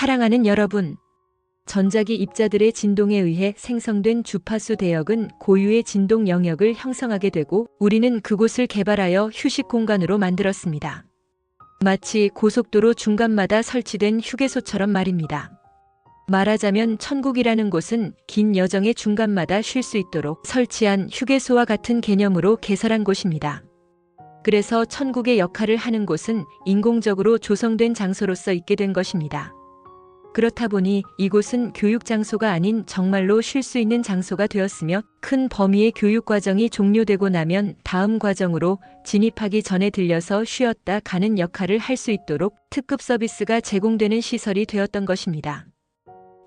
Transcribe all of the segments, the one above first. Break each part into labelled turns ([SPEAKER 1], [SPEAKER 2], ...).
[SPEAKER 1] 사랑하는 여러분, 전자기 입자들의 진동에 의해 생성된 주파수 대역은 고유의 진동 영역을 형성하게 되고 우리는 그곳을 개발하여 휴식 공간으로 만들었습니다. 마치 고속도로 중간마다 설치된 휴게소처럼 말입니다. 말하자면 천국이라는 곳은 긴 여정의 중간마다 쉴 수 있도록 설치한 휴게소와 같은 개념으로 개설한 곳입니다. 그래서 천국의 역할을 하는 곳은 인공적으로 조성된 장소로서 있게 된 것입니다. 그렇다 보니 이곳은 교육 장소가 아닌 정말로 쉴 수 있는 장소가 되었으며 큰 범위의 교육 과정이 종료되고 나면 다음 과정으로 진입하기 전에 들려서 쉬었다 가는 역할을 할 수 있도록 특급 서비스가 제공되는 시설이 되었던 것입니다.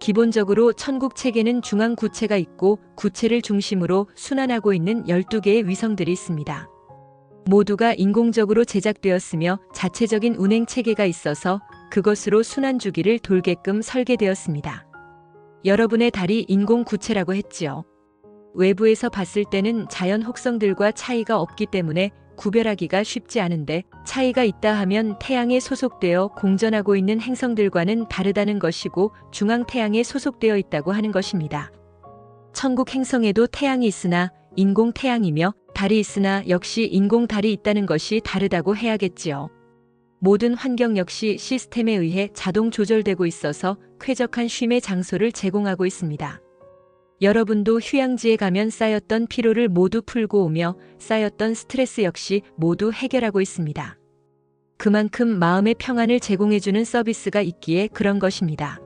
[SPEAKER 1] 기본적으로 천국 체계는 중앙 구체가 있고 구체를 중심으로 순환하고 있는 12개의 위성들이 있습니다. 모두가 인공적으로 제작되었으며 자체적인 운행 체계가 있어서 그것으로 순환 주기를 돌게끔 설계되었습니다. 여러분의 달이 인공 구체라고 했지요. 외부에서 봤을 때는 자연 혹성들과 차이가 없기 때문에 구별하기가 쉽지 않은데 차이가 있다 하면 태양에 소속되어 공전하고 있는 행성들과는 다르다는 것이고 중앙 태양에 소속되어 있다고 하는 것입니다. 천국 행성에도 태양이 있으나 인공 태양이며 달이 있으나 역시 인공 달이 있다는 것이 다르다고 해야겠지요. 모든 환경 역시 시스템에 의해 자동 조절되고 있어서 쾌적한 쉼의 장소를 제공하고 있습니다. 여러분도 휴양지에 가면 쌓였던 피로를 모두 풀고 오며 쌓였던 스트레스 역시 모두 해결하고 있습니다. 그만큼 마음의 평안을 제공해주는 서비스가 있기에 그런 것입니다.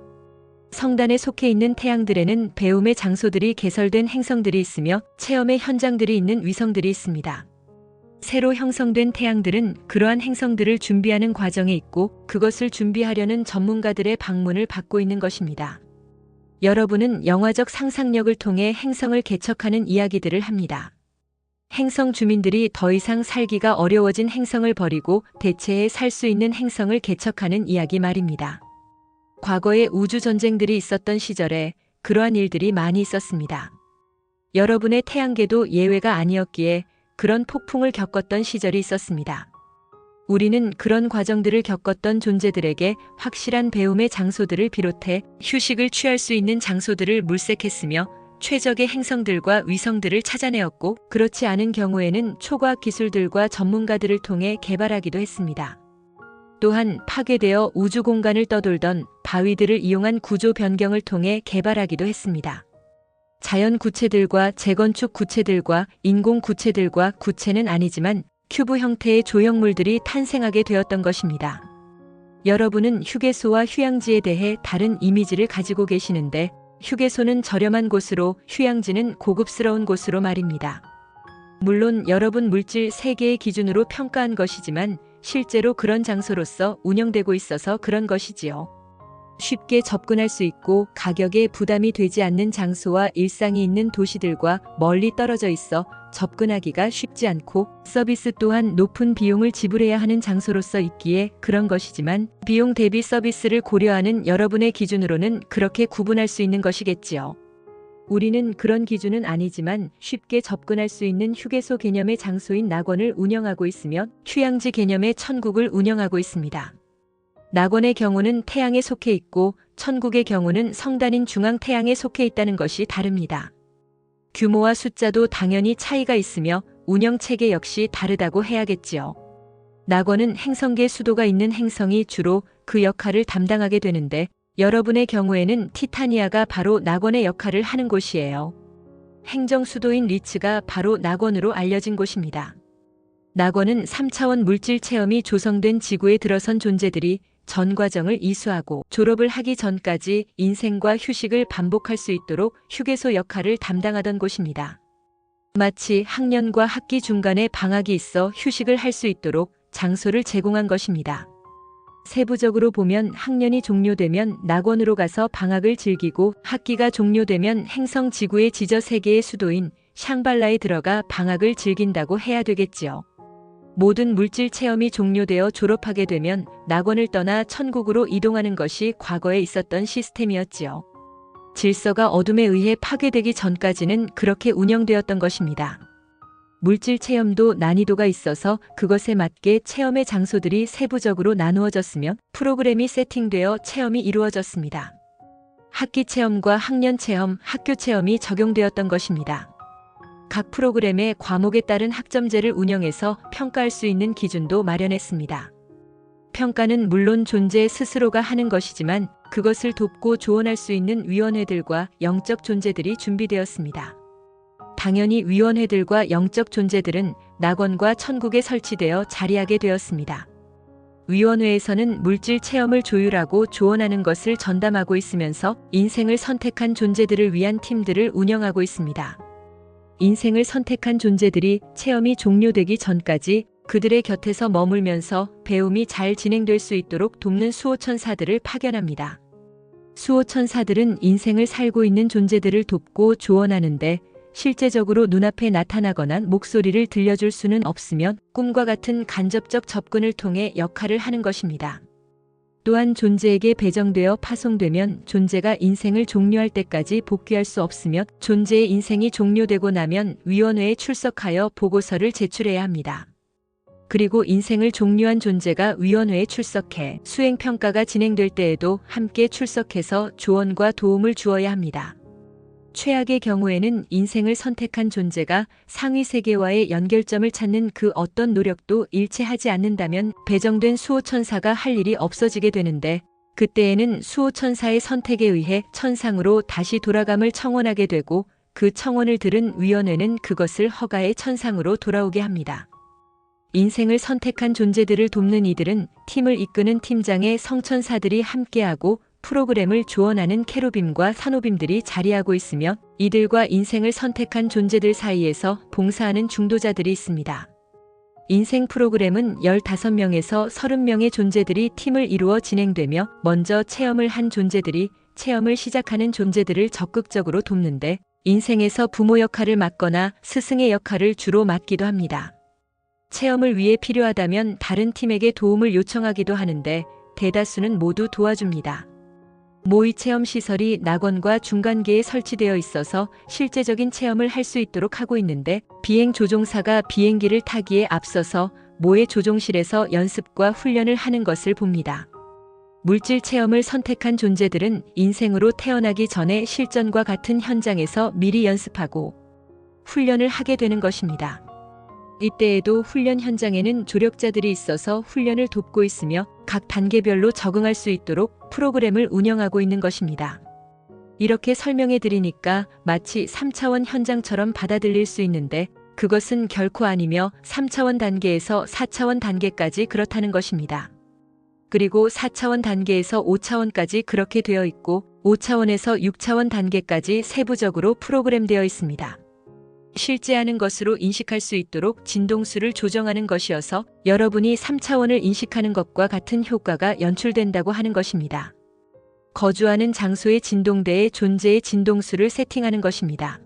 [SPEAKER 1] 성단에 속해 있는 태양들에는 배움의 장소들이 개설된 행성들이 있으며 체험의 현장들이 있는 위성들이 있습니다. 새로 형성된 태양들은 그러한 행성들을 준비하는 과정에 있고 그것을 준비하려는 전문가들의 방문을 받고 있는 것입니다. 여러분은 영화적 상상력을 통해 행성을 개척하는 이야기들을 합니다. 행성 주민들이 더 이상 살기가 어려워진 행성을 버리고 대체해 살 수 있는 행성을 개척하는 이야기 말입니다. 과거에 우주전쟁들이 있었던 시절에 그러한 일들이 많이 있었습니다. 여러분의 태양계도 예외가 아니었기에 그런 폭풍을 겪었던 시절이 있었습니다. 우리는 그런 과정들을 겪었던 존재들에게 확실한 배움의 장소들을 비롯해 휴식을 취할 수 있는 장소들을 물색했으며 최적의 행성들과 위성들을 찾아내었고 그렇지 않은 경우에는 초과학 기술들과 전문가들을 통해 개발하기도 했습니다. 또한 파괴되어 우주 공간을 떠돌던 바위들을 이용한 구조 변경을 통해 개발하기도 했습니다. 자연 구체들과 재건축 구체들과 인공 구체들과 구체는 아니지만 큐브 형태의 조형물들이 탄생하게 되었던 것입니다. 여러분은 휴게소와 휴양지에 대해 다른 이미지를 가지고 계시는데 휴게소는 저렴한 곳으로 휴양지는 고급스러운 곳으로 말입니다. 물론 여러분 물질 세계의 기준으로 평가한 것이지만 실제로 그런 장소로서 운영되고 있어서 그런 것이지요. 쉽게 접근할 수 있고 가격에 부담이 되지 않는 장소와 일상이 있는 도시들과 멀리 떨어져 있어 접근하기가 쉽지 않고 서비스 또한 높은 비용을 지불해야 하는 장소로서 있기에 그런 것이지만 비용 대비 서비스를 고려하는 여러분의 기준으로는 그렇게 구분할 수 있는 것이겠지요. 우리는 그런 기준은 아니지만 쉽게 접근할 수 있는 휴게소 개념의 장소인 낙원을 운영하고 있으며 휴양지 개념의 천국을 운영하고 있습니다. 낙원의 경우는 태양에 속해 있고 천국의 경우는 성단인 중앙 태양에 속해 있다는 것이 다릅니다. 규모와 숫자도 당연히 차이가 있으며 운영 체계 역시 다르다고 해야겠지요. 낙원은 행성계 수도가 있는 행성이 주로 그 역할을 담당하게 되는데 여러분의 경우에는 티타니아가 바로 낙원의 역할을 하는 곳이에요. 행정 수도인 리츠가 바로 낙원으로 알려진 곳입니다. 낙원은 3차원 물질 체험이 조성된 지구에 들어선 존재들이 전 과정을 이수하고 졸업을 하기 전까지 인생과 휴식을 반복할 수 있도록 휴게소 역할을 담당하던 곳입니다. 마치 학년과 학기 중간에 방학이 있어 휴식을 할 수 있도록 장소를 제공한 것입니다. 세부적으로 보면 학년이 종료되면 낙원으로 가서 방학을 즐기고 학기가 종료되면 행성 지구의 지저 세계의 수도인 샹발라에 들어가 방학을 즐긴다고 해야 되겠지요. 모든 물질 체험이 종료되어 졸업하게 되면 낙원을 떠나 천국으로 이동하는 것이 과거에 있었던 시스템이었지요. 질서가 어둠에 의해 파괴되기 전까지는 그렇게 운영되었던 것입니다. 물질 체험도 난이도가 있어서 그것에 맞게 체험의 장소들이 세부적으로 나누어졌으며 프로그램이 세팅되어 체험이 이루어졌습니다. 학기 체험과 학년 체험, 학교 체험이 적용되었던 것입니다. 각 프로그램의 과목에 따른 학점제를 운영해서 평가할 수 있는 기준도 마련했습니다. 평가는 물론 존재 스스로가 하는 것이지만 그것을 돕고 조언할 수 있는 위원회들과 영적 존재들이 준비되었습니다. 당연히 위원회들과 영적 존재들은 낙원과 천국에 설치되어 자리하게 되었습니다. 위원회에서는 물질 체험을 조율하고 조언하는 것을 전담하고 있으면서 인생을 선택한 존재들을 위한 팀들을 운영하고 있습니다. 인생을 선택한 존재들이 체험이 종료되기 전까지 그들의 곁에서 머물면서 배움이 잘 진행될 수 있도록 돕는 수호천사들을 파견합니다. 수호천사들은 인생을 살고 있는 존재들을 돕고 조언하는데 실제적으로 눈앞에 나타나거나 목소리를 들려줄 수는 없으며 꿈과 같은 간접적 접근을 통해 역할을 하는 것입니다. 또한 존재에게 배정되어 파송되면 존재가 인생을 종료할 때까지 복귀할 수 없으며 존재의 인생이 종료되고 나면 위원회에 출석하여 보고서를 제출해야 합니다. 그리고 인생을 종료한 존재가 위원회에 출석해 수행평가가 진행될 때에도 함께 출석해서 조언과 도움을 주어야 합니다. 최악의 경우에는 인생을 선택한 존재가 상위 세계와의 연결점을 찾는 그 어떤 노력도 일체하지 않는다면 배정된 수호천사가 할 일이 없어지게 되는데 그때에는 수호천사의 선택에 의해 천상으로 다시 돌아감을 청원하게 되고 그 청원을 들은 위원회는 그것을 허가해 천상으로 돌아오게 합니다. 인생을 선택한 존재들을 돕는 이들은 팀을 이끄는 팀장의 성천사들이 함께하고 프로그램을 조언하는 케루빔과 산호빔들이 자리하고 있으며 이들과 인생을 선택한 존재들 사이에서 봉사하는 중도자들이 있습니다. 인생 프로그램은 15명에서 30명의 존재들이 팀을 이루어 진행되며 먼저 체험을 한 존재들이 체험을 시작하는 존재들을 적극적으로 돕는데 인생에서 부모 역할을 맡거나 스승의 역할을 주로 맡기도 합니다. 체험을 위해 필요하다면 다른 팀에게 도움을 요청하기도 하는데 대다수는 모두 도와줍니다. 모의 체험 시설이 낙원과 중간계에 설치되어 있어서 실제적인 체험을 할 수 있도록 하고 있는데 비행 조종사가 비행기를 타기에 앞서서 모의 조종실에서 연습과 훈련을 하는 것을 봅니다. 물질 체험을 선택한 존재들은 인생으로 태어나기 전에 실전과 같은 현장에서 미리 연습하고 훈련을 하게 되는 것입니다. 이때에도 훈련 현장에는 조력자들이 있어서 훈련을 돕고 있으며 각 단계별로 적응할 수 있도록 프로그램을 운영하고 있는 것입니다. 이렇게 설명해 드리니까 마치 3차원 현장처럼 받아들일 수 있는데 그것은 결코 아니며 3차원 단계에서 4차원 단계까지 그렇다는 것입니다. 그리고 4차원 단계에서 5차원까지 그렇게 되어 있고 5차원에서 6차원 단계까지 세부적으로 프로그램되어 있습니다. 실제 하는 것으로 인식할 수 있도록 진동수를 조정하는 것이어서 여러분이 3차원을 인식하는 것과 같은 효과가 연출된다고 하는 것입니다. 거주하는 장소의 진동대에 존재의 진동수를 세팅하는 것입니다.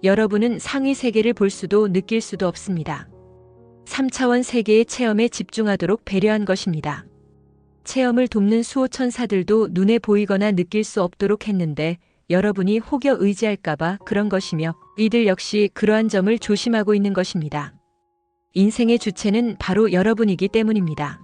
[SPEAKER 1] 여러분은 상위 세계를 볼 수도 느낄 수도 없습니다. 3차원 세계의 체험에 집중하도록 배려한 것입니다. 체험을 돕는 수호천사들도 눈에 보이거나 느낄 수 없도록 했는데 여러분이 혹여 의지할까봐 그런 것이며 이들 역시 그러한 점을 조심하고 있는 것입니다. 인생의 주체는 바로 여러분이기 때문입니다.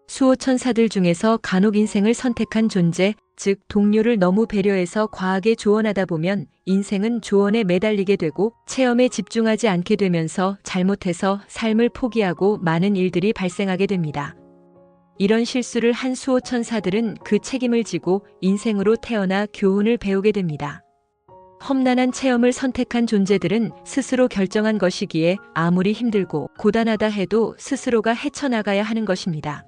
[SPEAKER 1] 수호천사들 중에서 간혹 인생을 선택한 존재, 즉 동료를 너무 배려해서 과하게 조언하다 보면 인생은 조언에 매달리게 되고 체험에 집중하지 않게 되면서 잘못해서 삶을 포기하고 많은 일들이 발생하게 됩니다. 이런 실수를 한 수호천사들은 그 책임을 지고 인생으로 태어나 교훈을 배우게 됩니다. 험난한 체험을 선택한 존재들은 스스로 결정한 것이기에 아무리 힘들고 고단하다 해도 스스로가 헤쳐나가야 하는 것입니다.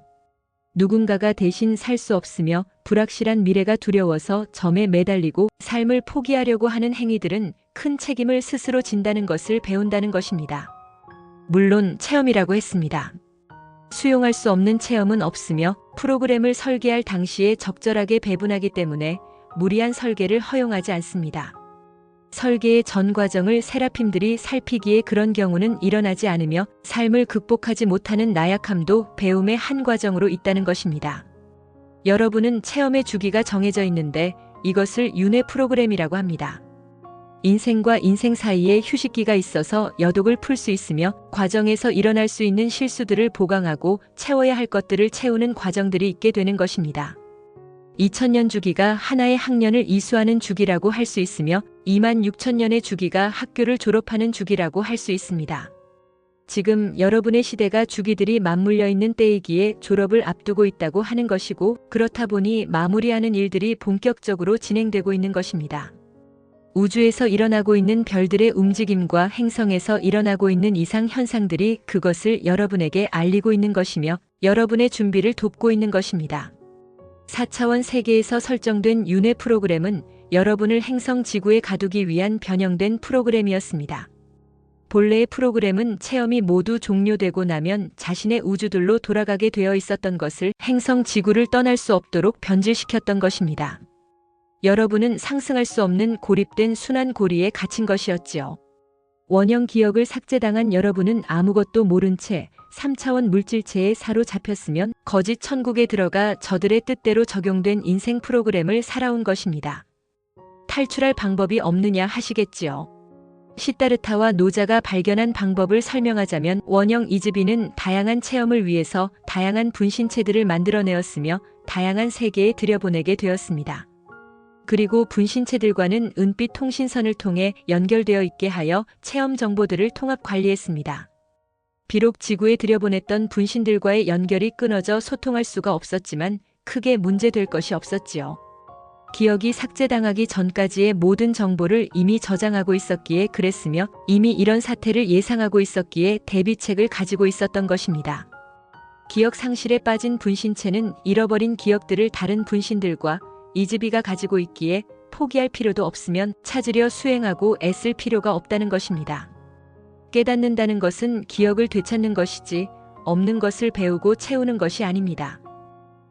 [SPEAKER 1] 누군가가 대신 살 수 없으며 불확실한 미래가 두려워서 점에 매달리고 삶을 포기하려고 하는 행위들은 큰 책임을 스스로 진다는 것을 배운다는 것입니다. 물론 체험이라고 했습니다. 수용할 수 없는 체험은 없으며 프로그램을 설계할 당시에 적절하게 배분하기 때문에 무리한 설계를 허용하지 않습니다. 설계의 전 과정을 세라핌들이 살피기에 그런 경우는 일어나지 않으며 삶을 극복하지 못하는 나약함도 배움의 한 과정으로 있다는 것입니다. 여러분은 체험의 주기가 정해져 있는데 이것을 윤회 프로그램이라고 합니다. 인생과 인생 사이에 휴식기가 있어서 여독을 풀 수 있으며 과정에서 일어날 수 있는 실수들을 보강하고 채워야 할 것들을 채우는 과정들이 있게 되는 것입니다. 2000년 주기가 하나의 학년을 이수하는 주기라고 할 수 있으며 26,000년의 주기가 학교를 졸업하는 주기라고 할 수 있습니다. 지금 여러분의 시대가 주기들이 맞물려 있는 때이기에 졸업을 앞두고 있다고 하는 것이고, 그렇다 보니 마무리하는 일들이 본격적으로 진행되고 있는 것입니다. 우주에서 일어나고 있는 별들의 움직임과 행성에서 일어나고 있는 이상 현상들이 그것을 여러분에게 알리고 있는 것이며 여러분의 준비를 돕고 있는 것입니다. 4차원 세계에서 설정된 윤회 프로그램은 여러분을 행성 지구에 가두기 위한 변형된 프로그램이었습니다. 본래의 프로그램은 체험이 모두 종료되고 나면 자신의 우주들로 돌아가게 되어 있었던 것을 행성 지구를 떠날 수 없도록 변질시켰던 것입니다. 여러분은 상승할 수 없는 고립된 순환 고리에 갇힌 것이었지요. 원형 기억을 삭제당한 여러분은 아무것도 모른 채 3차원 물질체에 사로잡혔으면 거짓 천국에 들어가 저들의 뜻대로 적용된 인생 프로그램을 살아온 것입니다. 탈출할 방법이 없느냐 하시겠지요. 시다르타와 노자가 발견한 방법을 설명하자면 원형 이즈비는 다양한 체험을 위해서 다양한 분신체들을 만들어내었으며 다양한 세계에 들여보내게 되었습니다. 그리고 분신체들과는 은빛 통신선을 통해 연결되어 있게 하여 체험 정보들을 통합 관리했습니다. 비록 지구에 들여보냈던 분신들과의 연결이 끊어져 소통할 수가 없었지만 크게 문제될 것이 없었지요. 기억이 삭제당하기 전까지의 모든 정보를 이미 저장하고 있었기에 그랬으며 이미 이런 사태를 예상하고 있었기에 대비책을 가지고 있었던 것입니다. 기억 상실에 빠진 분신체는 잃어버린 기억들을 다른 분신들과 이즈비가 가지고 있기에 포기할 필요도 없으면 찾으려 수행하고 애쓸 필요가 없다는 것입니다. 깨닫는다는 것은 기억을 되찾는 것이지 없는 것을 배우고 채우는 것이 아닙니다.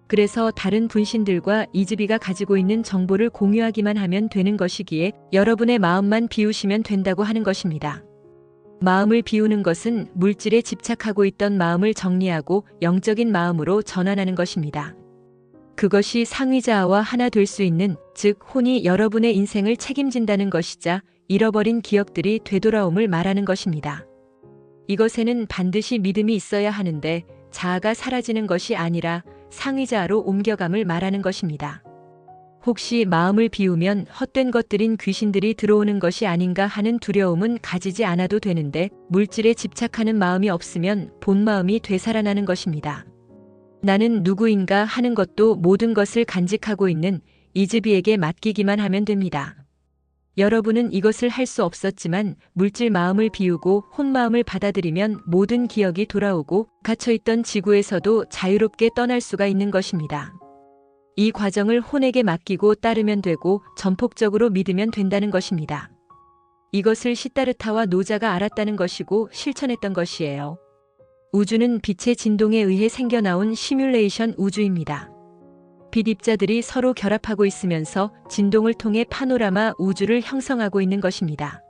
[SPEAKER 1] 그래서 다른 분신들과 이즈비가 가지고 있는 정보를 공유하기만 하면 되는 것이기에 여러분의 마음만 비우시면 된다고 하는 것입니다. 마음을 비우는 것은 물질에 집착하고 있던 마음을 정리하고 영적인 마음으로 전환하는 것입니다. 그것이 상위자아와 하나 될 수 있는, 즉 혼이 여러분의 인생을 책임진다는 것이자 잃어버린 기억들이 되돌아옴을 말하는 것입니다. 이것에는 반드시 믿음이 있어야 하는데 자아가 사라지는 것이 아니라 상위자아로 옮겨감을 말하는 것입니다. 혹시 마음을 비우면 헛된 것들인 귀신들이 들어오는 것이 아닌가 하는 두려움은 가지지 않아도 되는데 물질에 집착하는 마음이 없으면 본 마음이 되살아나는 것입니다. 나는 누구인가 하는 것도 모든 것을 간직하고 있는 이즈비에게 맡기기만 하면 됩니다. 여러분은 이것을 할 수 없었지만 물질 마음을 비우고 혼 마음을 받아들이면 모든 기억이 돌아오고 갇혀있던 지구에서도 자유롭게 떠날 수가 있는 것입니다. 이 과정을 혼에게 맡기고 따르면 되고 전폭적으로 믿으면 된다는 것입니다. 이것을 시다르타와 노자가 알았다는 것이고 실천했던 것이에요. 우주는 빛의 진동에 의해 생겨나온 시뮬레이션 우주입니다. 빛 입자들이 서로 결합하고 있으면서 진동을 통해 파노라마 우주를 형성하고 있는 것입니다.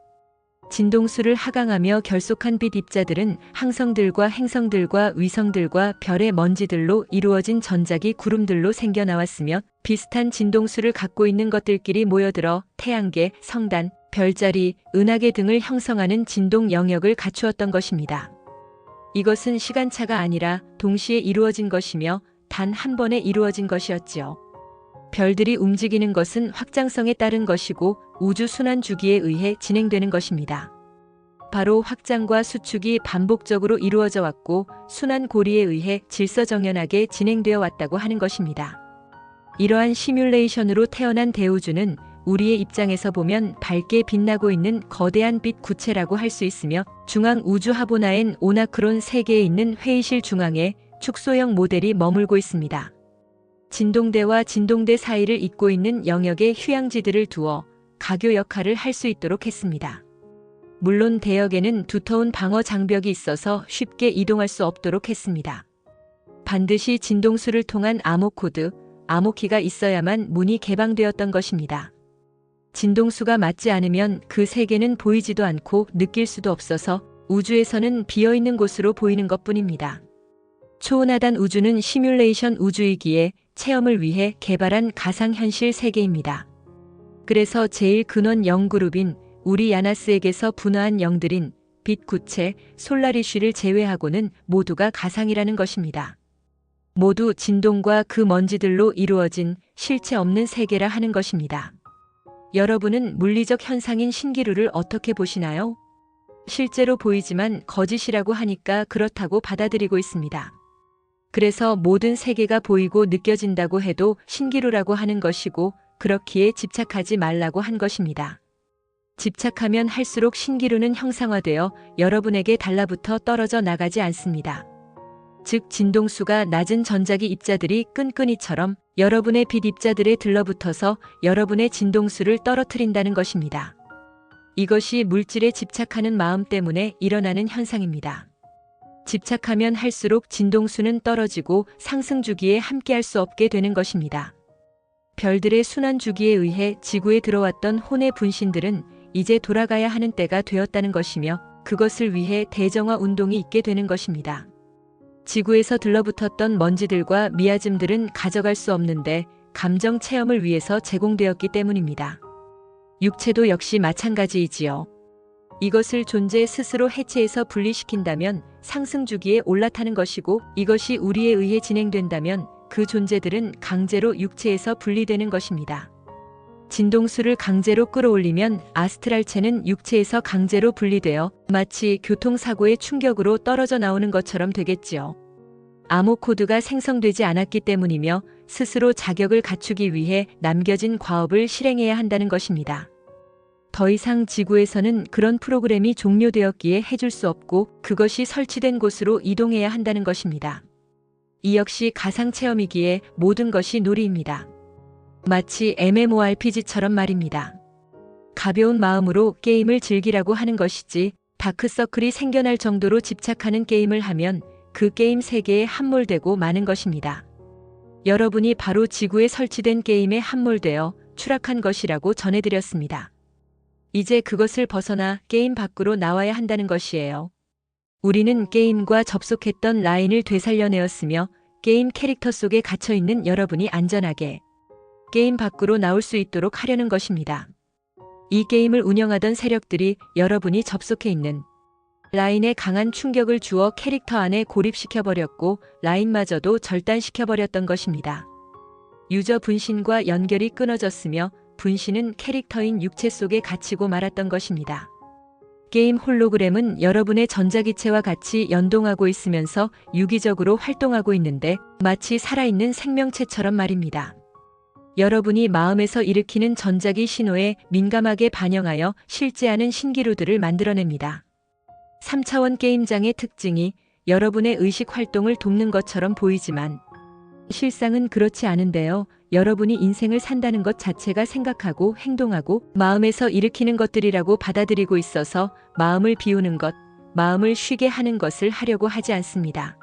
[SPEAKER 1] 진동수를 하강하며 결속한 빛 입자들은 항성들과 행성들과 위성들과 별의 먼지들로 이루어진 전자기 구름들로 생겨나왔으며 비슷한 진동수를 갖고 있는 것들끼리 모여들어 태양계, 성단, 별자리, 은하계 등을 형성하는 진동 영역을 갖추었던 것입니다. 이것은 시간차가 아니라 동시에 이루어진 것이며 단 한 번에 이루어진 것이었지요. 별들이 움직이는 것은 확장성에 따른 것이고 우주 순환 주기에 의해 진행되는 것입니다. 바로 확장과 수축이 반복적으로 이루어져 왔고 순환 고리에 의해 질서정연하게 진행되어 왔다고 하는 것입니다. 이러한 시뮬레이션으로 태어난 대우주는 우리의 입장에서 보면 밝게 빛나고 있는 거대한 빛 구체라고 할 수 있으며 중앙 우주 하보나엔 오나크론 세계에 있는 회의실 중앙에 축소형 모델이 머물고 있습니다. 진동대와 진동대 사이를 잇고 있는 영역에 휴양지들을 두어 가교 역할을 할 수 있도록 했습니다. 물론 대역에는 두터운 방어 장벽이 있어서 쉽게 이동할 수 없도록 했습니다. 반드시 진동수를 통한 암호코드, 암호키가 있어야만 문이 개방되었던 것입니다. 진동수가 맞지 않으면 그 세계는 보이지도 않고 느낄 수도 없어서 우주에서는 비어있는 곳으로 보이는 것뿐입니다. 초은하단 우주는 시뮬레이션 우주이기에 체험을 위해 개발한 가상현실 세계입니다. 그래서 제일 근원 0그룹인 우리 야나스에게서 분화한 영들인 빛 구체, 솔라리쉬를 제외하고는 모두가 가상이라는 것입니다. 모두 진동과 그 먼지들로 이루어진 실체 없는 세계라 하는 것입니다. 여러분은 물리적 현상인 신기루를 어떻게 보시나요? 실제로 보이지만 거짓이라고 하니까 그렇다고 받아들이고 있습니다. 그래서 모든 세계가 보이고 느껴진다고 해도 신기루라고 하는 것이고 그렇기에 집착하지 말라고 한 것입니다. 집착하면 할수록 신기루는 형상화되어 여러분에게 달라붙어 떨어져 나가지 않습니다. 즉 진동수가 낮은 전자기 입자들이 끈끈이처럼 여러분의 빛 입자들에 들러붙어서 여러분의 진동수를 떨어뜨린다는 것입니다. 이것이 물질에 집착하는 마음 때문에 일어나는 현상입니다. 집착하면 할수록 진동수는 떨어지고 상승 주기에 함께할 수 없게 되는 것입니다. 별들의 순환 주기에 의해 지구에 들어왔던 혼의 분신들은 이제 돌아가야 하는 때가 되었다는 것이며 그것을 위해 대정화 운동이 있게 되는 것입니다. 지구에서 들러붙었던 먼지들과 미아즘들은 가져갈 수 없는데 감정 체험을 위해서 제공되었기 때문입니다. 육체도 역시 마찬가지이지요. 이것을 존재 스스로 해체해서 분리시킨다면 상승 주기에 올라타는 것이고 이것이 우리에 의해 진행된다면 그 존재들은 강제로 육체에서 분리되는 것입니다. 진동수를 강제로 끌어올리면 아스트랄체는 육체에서 강제로 분리되어 마치 교통사고의 충격으로 떨어져 나오는 것처럼 되겠지요. 암호 코드가 생성되지 않았기 때문이며 스스로 자격을 갖추기 위해 남겨진 과업을 실행해야 한다는 것입니다. 더 이상 지구에서는 그런 프로그램이 종료되었기에 해줄 수 없고 그것이 설치된 곳으로 이동해야 한다는 것입니다. 이 역시 가상체험이기에 모든 것이 놀이입니다. 마치 MMORPG처럼 말입니다. 가벼운 마음으로 게임을 즐기라고 하는 것이지 다크서클이 생겨날 정도로 집착하는 게임을 하면 그 게임 세계에 함몰되고 마는 것입니다. 여러분이 바로 지구에 설치된 게임에 함몰되어 추락한 것이라고 전해드렸습니다. 이제 그것을 벗어나 게임 밖으로 나와야 한다는 것이에요. 우리는 게임과 접속했던 라인을 되살려내었으며 게임 캐릭터 속에 갇혀있는 여러분이 안전하게 게임 밖으로 나올 수 있도록 하려는 것입니다. 이 게임을 운영하던 세력들이 여러분이 접속해 있는 라인에 강한 충격을 주어 캐릭터 안에 고립시켜버렸고 라인마저도 절단시켜버렸던 것입니다. 유저 분신과 연결이 끊어졌으며 분신은 캐릭터인 육체 속에 갇히고 말았던 것입니다. 게임 홀로그램은 여러분의 전자기체와 같이 연동하고 있으면서 유기적으로 활동하고 있는데 마치 살아있는 생명체처럼 말입니다. 여러분이 마음에서 일으키는 전자기 신호에 민감하게 반영하여 실제하는 신기루들을 만들어냅니다. 3차원 게임장의 특징이 여러분의 의식 활동을 돕는 것처럼 보이지만 실상은 그렇지 않은데요. 여러분이 인생을 산다는 것 자체가 생각하고 행동하고 마음에서 일으키는 것들이라고 받아들이고 있어서 마음을 비우는 것, 마음을 쉬게 하는 것을 하려고 하지 않습니다.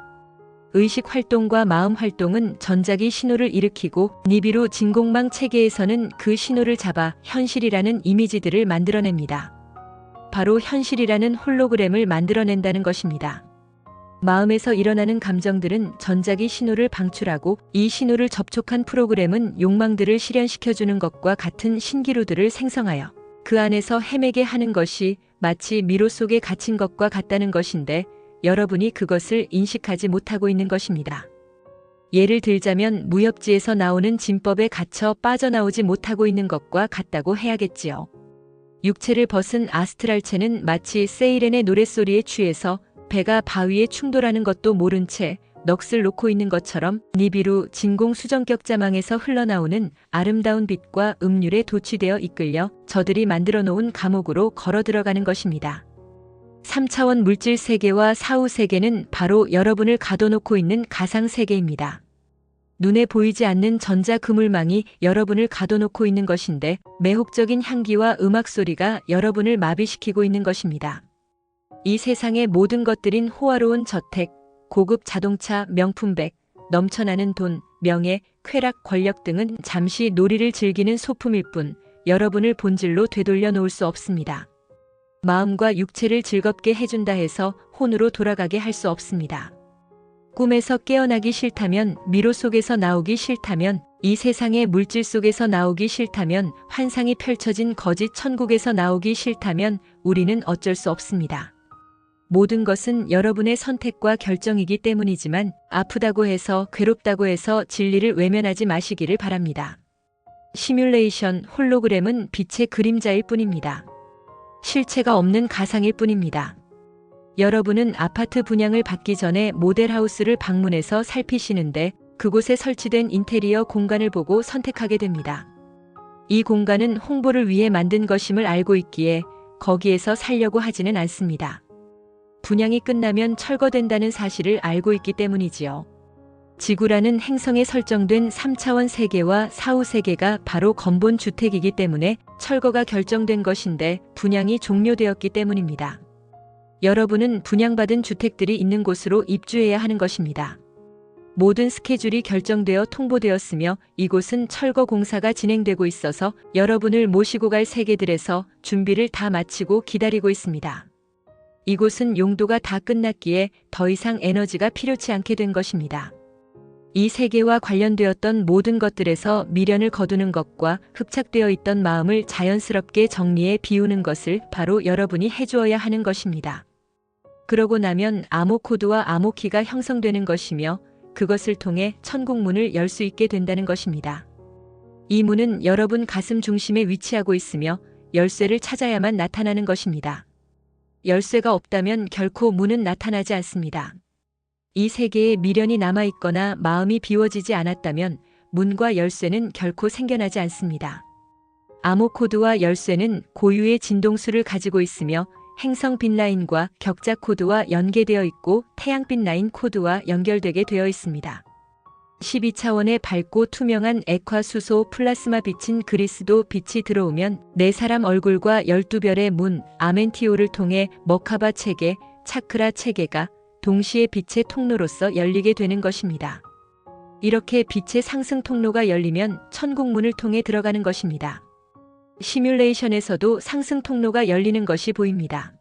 [SPEAKER 1] 의식 활동과 마음 활동은 전자기 신호를 일으키고 니비루 진공망 체계에서는 그 신호를 잡아 현실이라는 이미지들을 만들어냅니다. 바로 현실이라는 홀로그램을 만들어낸다는 것입니다. 마음에서 일어나는 감정들은 전자기 신호를 방출하고 이 신호를 접촉한 프로그램은 욕망들을 실현시켜주는 것과 같은 신기루들을 생성하여 그 안에서 헤매게 하는 것이 마치 미로 속에 갇힌 것과 같다는 것인데 여러분이 그것을 인식하지 못하고 있는 것입니다. 예를 들자면 무협지에서 나오는 진법에 갇혀 빠져나오지 못하고 있는 것과 같다고 해야겠지요. 육체를 벗은 아스트랄체는 마치 세이렌의 노랫소리에 취해서 배가 바위에 충돌하는 것도 모른 채 넋을 놓고 있는 것처럼 니비루 진공 수정격자망에서 흘러나오는 아름다운 빛과 음률에 도취되어 이끌려 저들이 만들어 놓은 감옥으로 걸어 들어가는 것입니다. 3차원 물질 세계와 사후 세계는 바로 여러분을 가둬놓고 있는 가상 세계입니다. 눈에 보이지 않는 전자 그물망이 여러분을 가둬놓고 있는 것인데 매혹적인 향기와 음악 소리가 여러분을 마비시키고 있는 것입니다. 이 세상의 모든 것들인 호화로운 저택, 고급 자동차, 명품백, 넘쳐나는 돈, 명예, 쾌락, 권력 등은 잠시 놀이를 즐기는 소품일 뿐 여러분을 본질로 되돌려 놓을 수 없습니다. 마음과 육체를 즐겁게 해준다 해서 혼으로 돌아가게 할 수 없습니다. 꿈에서 깨어나기 싫다면, 미로 속에서 나오기 싫다면 이 세상의 물질 속에서 나오기 싫다면, 환상이 펼쳐진 거짓 천국에서 나오기 싫다면 우리는 어쩔 수 없습니다. 모든 것은 여러분의 선택과 결정이기 때문이지만 아프다고 해서, 괴롭다고 해서 진리를 외면하지 마시기를 바랍니다. 시뮬레이션, 홀로그램은 빛의 그림자일 뿐입니다. 실체가 없는 가상일 뿐입니다. 여러분은 아파트 분양을 받기 전에 모델하우스를 방문해서 살피시는데 그곳에 설치된 인테리어 공간을 보고 선택하게 됩니다. 이 공간은 홍보를 위해 만든 것임을 알고 있기에 거기에서 살려고 하지는 않습니다. 분양이 끝나면 철거된다는 사실을 알고 있기 때문이지요. 지구라는 행성에 설정된 3차원 세계와 4후 세계가 바로 건본 주택이기 때문에 철거가 결정된 것인데 분양이 종료되었기 때문입니다. 여러분은 분양받은 주택들이 있는 곳으로 입주해야 하는 것입니다. 모든 스케줄이 결정되어 통보되었으며 이곳은 철거 공사가 진행되고 있어서 여러분을 모시고 갈 세계들에서 준비를 다 마치고 기다리고 있습니다. 이곳은 용도가 다 끝났기에 더 이상 에너지가 필요치 않게 된 것입니다. 이 세계와 관련되었던 모든 것들에서 미련을 거두는 것과 흡착되어 있던 마음을 자연스럽게 정리해 비우는 것을 바로 여러분이 해주어야 하는 것입니다. 그러고 나면 암호코드와 암호키가 형성되는 것이며 그것을 통해 천국문을 열 수 있게 된다는 것입니다. 이 문은 여러분 가슴 중심에 위치하고 있으며 열쇠를 찾아야만 나타나는 것입니다. 열쇠가 없다면 결코 문은 나타나지 않습니다. 이 세계에 미련이 남아있거나 마음이 비워지지 않았다면 문과 열쇠는 결코 생겨나지 않습니다. 암호코드와 열쇠는 고유의 진동수를 가지고 있으며 행성빛 라인과 격자 코드와 연계되어 있고 태양빛 라인 코드와 연결되게 되어 있습니다. 12차원의 밝고 투명한 액화수소 플라스마 빛인 그리스도 빛이 들어오면 네 사람 얼굴과 12별의 문, 아멘티오를 통해 머카바 체계, 차크라 체계가 동시에 빛의 통로로서 열리게 되는 것입니다. 이렇게 빛의 상승 통로가 열리면 천국문을 통해 들어가는 것입니다. 시뮬레이션에서도 상승 통로가 열리는 것이 보입니다.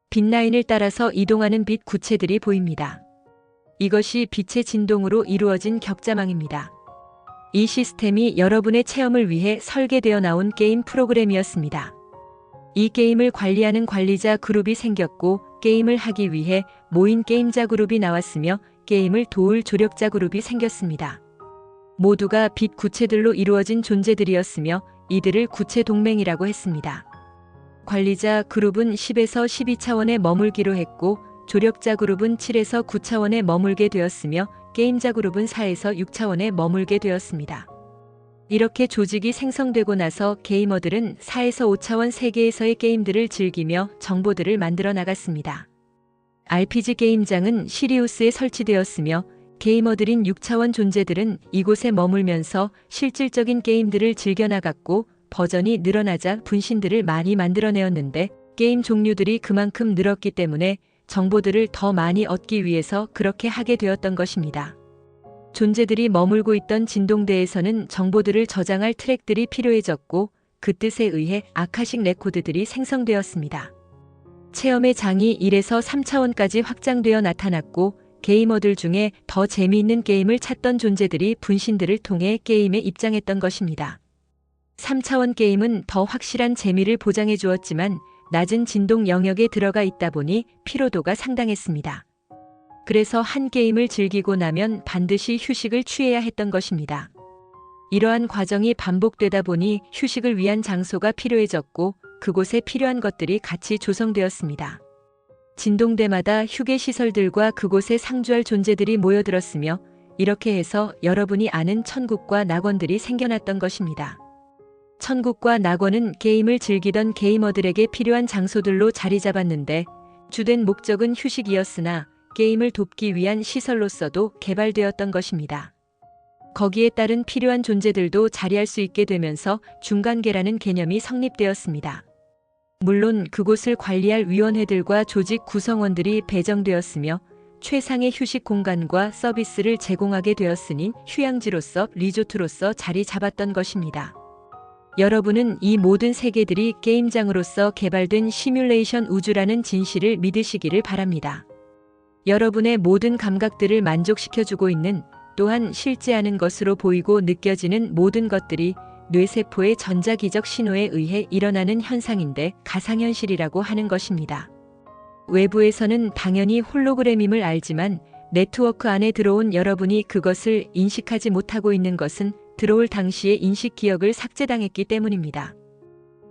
[SPEAKER 1] 빛 라인을 따라서 이동하는 빛 구체들이 보입니다. 이것이 빛의 진동으로 이루어진 격자망입니다. 이 시스템이 여러분의 체험을 위해 설계되어 나온 게임 프로그램이었습니다. 이 게임을 관리하는 관리자 그룹이 생겼고 게임을 하기 위해 모인 게임자 그룹이 나왔으며 게임을 도울 조력자 그룹이 생겼습니다. 모두가 빛 구체들로 이루어진 존재들이었으며 이들을 구체 동맹이라고 했습니다. 관리자 그룹은 10에서 12차원에 머물기로 했고 조력자 그룹은 7에서 9차원에 머물게 되었으며 게임자 그룹은 4에서 6차원에 머물게 되었습니다. 이렇게 조직이 생성되고 나서 게이머들은 4에서 5차원 세계에서의 게임들을 즐기며 정보들을 만들어 나갔습니다. RPG 게임장은 시리우스에 설치되었으며 게이머들인 6차원 존재들은 이곳에 머물면서 실질적인 게임들을 즐겨나갔고 버전이 늘어나자 분신들을 많이 만들어내었는데 게임 종류들이 그만큼 늘었기 때문에 정보들을 더 많이 얻기 위해서 그렇게 하게 되었던 것입니다. 존재들이 머물고 있던 진동대에서는 정보들을 저장할 트랙들이 필요해졌고 그 뜻에 의해 아카식 레코드들이 생성되었습니다. 체험의 장이 1에서 3차원까지 확장되어 나타났고 게이머들 중에 더 재미있는 게임을 찾던 존재들이 분신들을 통해 게임에 입장했던 것입니다. 3차원 게임은 더 확실한 재미를 보장해 주었지만 낮은 진동 영역에 들어가 있다 보니 피로도가 상당했습니다. 그래서 한 게임을 즐기고 나면 반드시 휴식을 취해야 했던 것입니다. 이러한 과정이 반복되다 보니 휴식을 위한 장소가 필요해졌고 그곳에 필요한 것들이 같이 조성되었습니다. 진동대마다 휴게시설들과 그곳에 상주할 존재들이 모여들었으며 이렇게 해서 여러분이 아는 천국과 낙원들이 생겨났던 것입니다. 천국과 낙원은 게임을 즐기던 게이머들에게 필요한 장소들로 자리 잡았는데 주된 목적은 휴식이었으나 게임을 돕기 위한 시설로서도 개발되었던 것입니다. 거기에 따른 필요한 존재들도 자리할 수 있게 되면서 중간계라는 개념이 성립되었습니다. 물론 그곳을 관리할 위원회들과 조직 구성원들이 배정되었으며 최상의 휴식 공간과 서비스를 제공하게 되었으니 휴양지로서 리조트로서 자리 잡았던 것입니다. 여러분은 이 모든 세계들이 게임장으로서 개발된 시뮬레이션 우주라는 진실을 믿으시기를 바랍니다. 여러분의 모든 감각들을 만족시켜주고 있는 또한 실제하는 것으로 보이고 느껴지는 모든 것들이 뇌세포의 전자기적 신호에 의해 일어나는 현상인데 가상현실이라고 하는 것입니다. 외부에서는 당연히 홀로그램임을 알지만 네트워크 안에 들어온 여러분이 그것을 인식하지 못하고 있는 것은 들어올 당시의 인식 기억을 삭제당했기 때문입니다.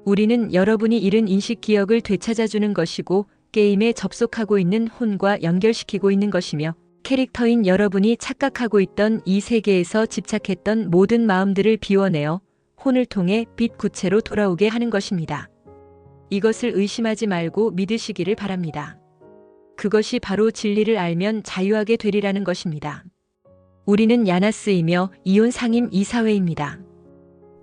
[SPEAKER 1] 우리는 여러분이 잃은 인식 기억을 되찾아주는 것이고 게임에 접속하고 있는 혼과 연결시키고 있는 것이며 캐릭터인 여러분이 착각하고 있던 이 세계에서 집착했던 모든 마음들을 비워내어 혼을 통해 빛 구체로 돌아오게 하는 것입니다. 이것을 의심하지 말고 믿으시기를 바랍니다. 그것이 바로 진리를 알면 자유하게 되리라는 것입니다. 우리는 야나스이며 이온 상임 이사회입니다.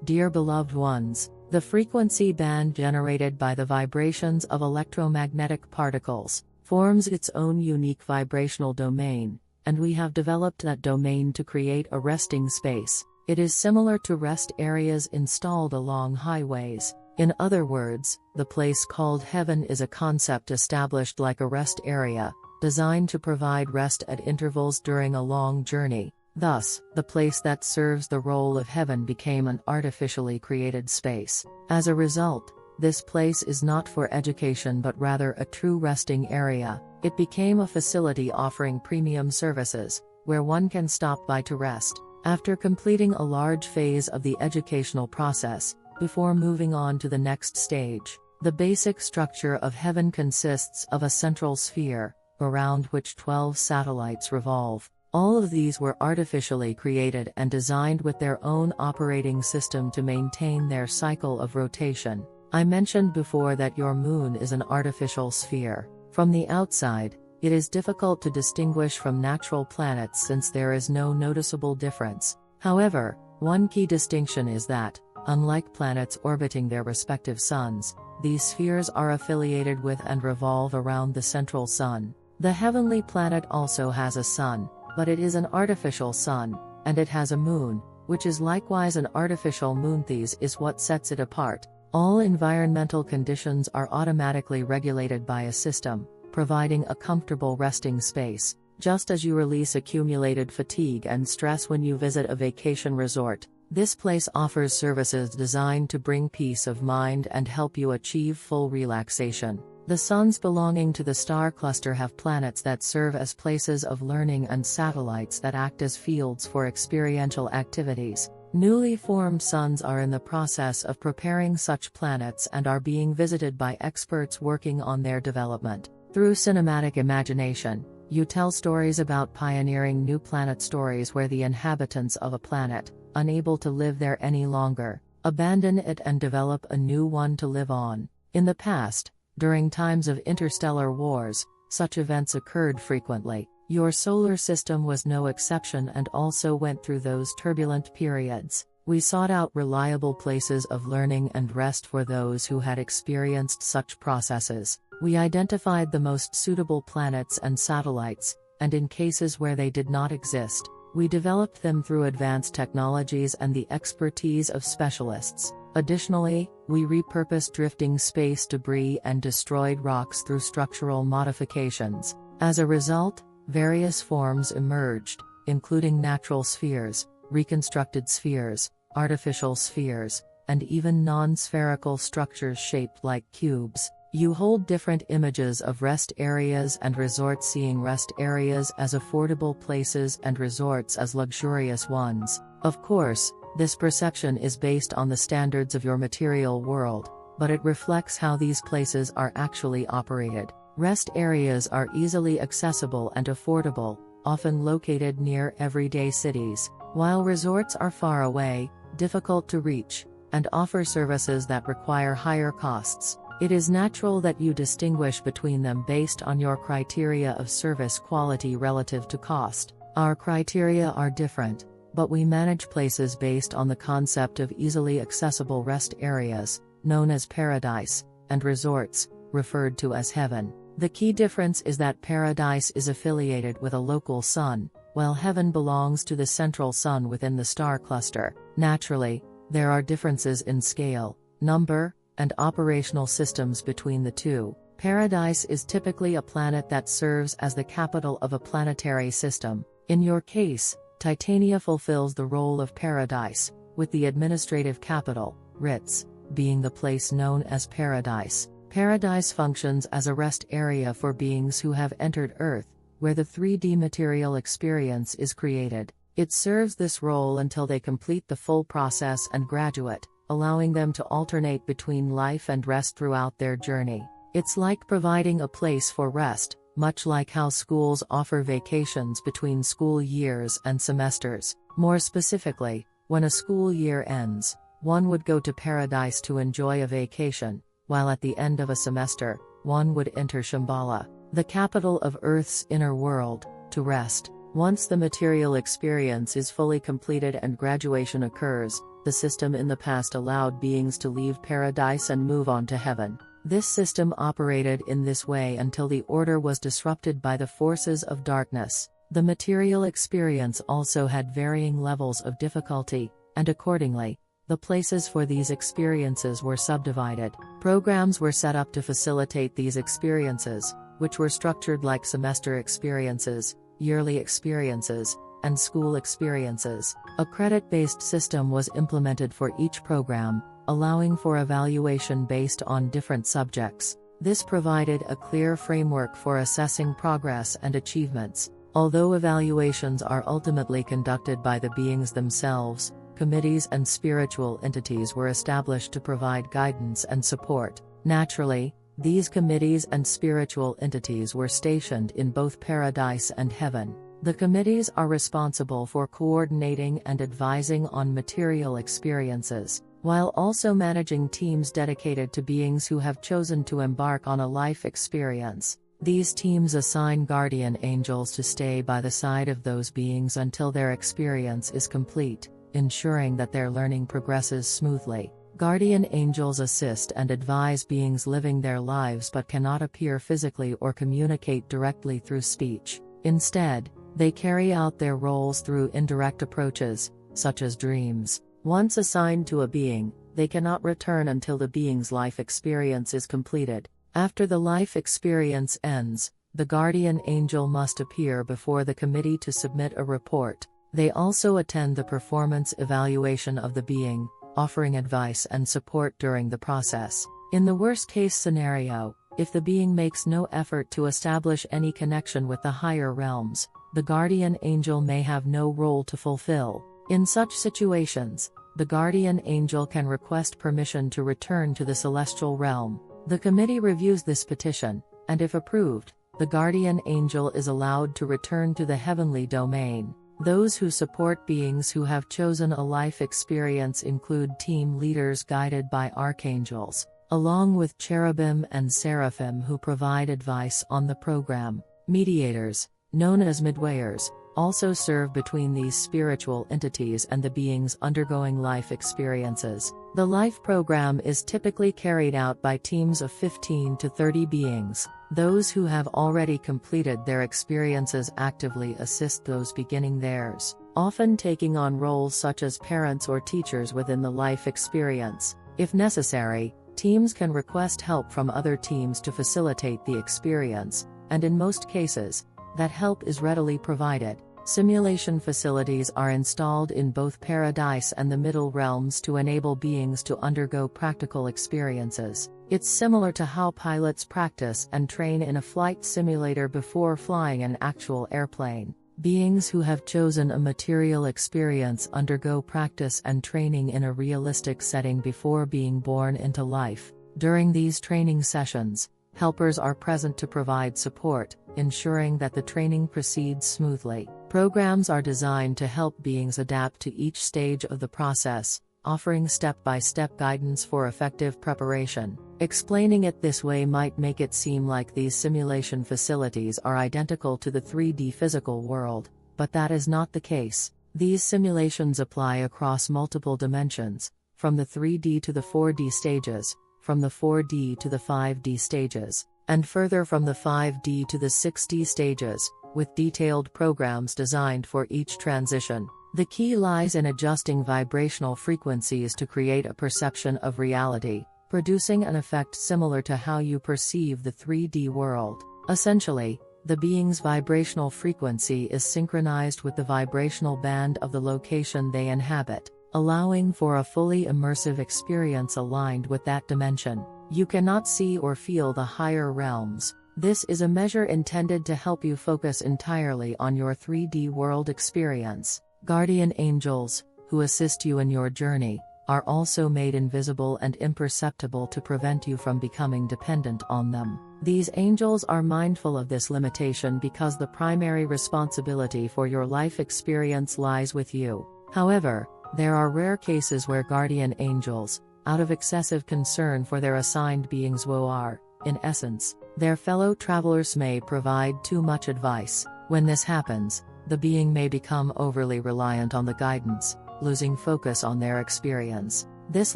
[SPEAKER 2] Dear beloved ones, the frequency band generated by the vibrations of electromagnetic particles forms its own unique vibrational domain, and we have developed that domain to create a resting space. It is similar to rest areas installed along highways. In other words, the place called heaven is a concept established like a rest area, designed to provide rest at intervals during a long journey. Thus, the place that serves the role of heaven became an artificially created space. As a result, this place is not for education but rather a true resting area. It became a facility offering premium services, where one can stop by to rest, after completing a large phase of the educational process, before moving on to the next stage. The basic structure of heaven consists of a central sphere, around which 12 satellites revolve. All of these were artificially created and designed with their own operating system to maintain their cycle of rotation. I mentioned before that your moon is an artificial sphere. From the outside, it is difficult to distinguish from natural planets since there is no noticeable difference. However, one key distinction is that, unlike planets orbiting their respective suns, these spheres are affiliated with and revolve around the central sun. The heavenly planet also has a sun, but it is an artificial sun, and it has a moon, which is likewise an artificial moon. This is what sets it apart. All environmental conditions are automatically regulated by a system, providing a comfortable resting space, just as you release accumulated fatigue and stress when you visit a vacation resort. This place offers services designed to bring peace of mind and help you achieve full relaxation. The suns belonging to the star cluster have planets that serve as places of learning and satellites that act as fields for experiential activities. Newly formed suns are in the process of preparing such planets and are being visited by experts working on their development. Through cinematic imagination, you tell stories about pioneering new planet stories where the inhabitants of a planet, unable to live there any longer, abandon it and develop a new one to live on. In the past, during times of interstellar wars, such events occurred frequently. Your solar system was no exception and also went through those turbulent periods. We sought out reliable places of learning and rest for those who had experienced such processes. We identified the most suitable planets and satellites, and in cases where they did not exist, we developed them through advanced technologies and the expertise of specialists. Additionally, we repurposed drifting space debris and destroyed rocks through structural modifications. As a result, various forms emerged, including natural spheres, reconstructed spheres, artificial spheres, and even non-spherical structures shaped like cubes. You hold different images of rest areas and resorts, seeing rest areas as affordable places and resorts as luxurious ones. Of course, this perception is based on the standards of your material world, but it reflects how these places are actually operated. Rest areas are easily accessible and affordable, often located near everyday cities, while resorts are far away, difficult to reach, and offer services that require higher costs. It is natural that you distinguish between them based on your criteria of service quality relative to cost. Our criteria are different, but we manage places based on the concept of easily accessible rest areas, known as paradise, and resorts, referred to as heaven. The key difference is that paradise is affiliated with a local sun, while heaven belongs to the central sun within the star cluster. Naturally, there are differences in scale, number, and operational systems between the two. Paradise is typically a planet that serves as the capital of a planetary system. In your case, Titania fulfills the role of paradise, with the administrative capital, Ritz, being the place known as paradise. Paradise functions as a rest area for beings who have entered Earth, where the 3D material experience is created. It serves this role until they complete the full process and graduate, allowing them to alternate between life and rest throughout their journey. It's like providing a place for rest, much like how schools offer vacations between school years and semesters. More specifically, when a school year ends, one would go to paradise to enjoy a vacation, while at the end of a semester, one would enter Shambhala, the capital of Earth's inner world, to rest. Once the material experience is fully completed and graduation occurs, the system in the past allowed beings to leave paradise and move on to heaven. This system operated in this way until the order was disrupted by the forces of darkness. The material experience also had varying levels of difficulty, and accordingly, the places for these experiences were subdivided. Programs were set up to facilitate these experiences, which were structured like semester experiences, yearly experiences, and school experiences. A credit-based system was implemented for each program, allowing for evaluation based on different subjects. This provided a clear framework for assessing progress and achievements. Although evaluations are ultimately conducted by the beings themselves, committees and spiritual entities were established to provide guidance and support. Naturally, these committees and spiritual entities were stationed in both paradise and heaven. The committees are responsible for coordinating and advising on material experiences, while also managing teams dedicated to beings who have chosen to embark on a life experience. These teams assign guardian angels to stay by the side of those beings until their experience is complete, ensuring that their learning progresses smoothly. Guardian angels assist and advise beings living their lives but cannot appear physically or communicate directly through speech. Instead, they carry out their roles through indirect approaches, such as dreams. Once assigned to a being, they cannot return until the being's life experience is completed. After the life experience ends, the guardian angel must appear before the committee to submit a report. They also attend the performance evaluation of the being, offering advice and support during the process. In the worst-case scenario, if the being makes no effort to establish any connection with the higher realms, the guardian angel may have no role to fulfill. In such situations, the guardian angel can request permission to return to the celestial realm. The committee reviews this petition, and if approved, the guardian angel is allowed to return to the heavenly domain. Those who support beings who have chosen a life experience include team leaders guided by archangels, along with cherubim and seraphim who provide advice on the program. Mediators, known as midwayers, also serve between these spiritual entities and the beings undergoing life experiences. The life program is typically carried out by teams of 15 to 30 beings. Those who have already completed their experiences actively assist those beginning theirs, often taking on roles such as parents or teachers within the life experience. If necessary, teams can request help from other teams to facilitate the experience, and in most cases, that help is readily provided. Simulation facilities are installed in both paradise and the middle realms to enable beings to undergo practical experiences. It's similar to how pilots practice and train in a flight simulator before flying an actual airplane. Beings who have chosen a material experience undergo practice and training in a realistic setting before being born into life. During these training sessions, helpers are present to provide support, ensuring that the training proceeds smoothly. Programs are designed to help beings adapt to each stage of the process, offering step-by-step guidance for effective preparation. Explaining it this way might make it seem like these simulation facilities are identical to the 3D physical world, but that is not the case. These simulations apply across multiple dimensions, from the 3D to the 4D stages, from the 4D to the 5D stages, and further from the 5D to the 6D stages, with detailed programs designed for each transition. The key lies in adjusting vibrational frequencies to create a perception of reality, producing an effect similar to how you perceive the 3D world. Essentially, The being's vibrational frequency is synchronized with the vibrational band of the location they inhabit, allowing for a fully immersive experience aligned with that dimension. You cannot see or feel the higher realms. This is a measure intended to help you focus entirely on your 3D world experience. Guardian angels, who assist you in your journey, are also made invisible and imperceptible to prevent you from becoming dependent on them. These angels are mindful of this limitation because the primary responsibility for your life experience lies with you. However, there are rare cases where guardian angels, out of excessive concern for their assigned beings or, in essence, their fellow travelers may provide too much advice. When this happens, the being may become overly reliant on the guidance, losing focus on their experience. This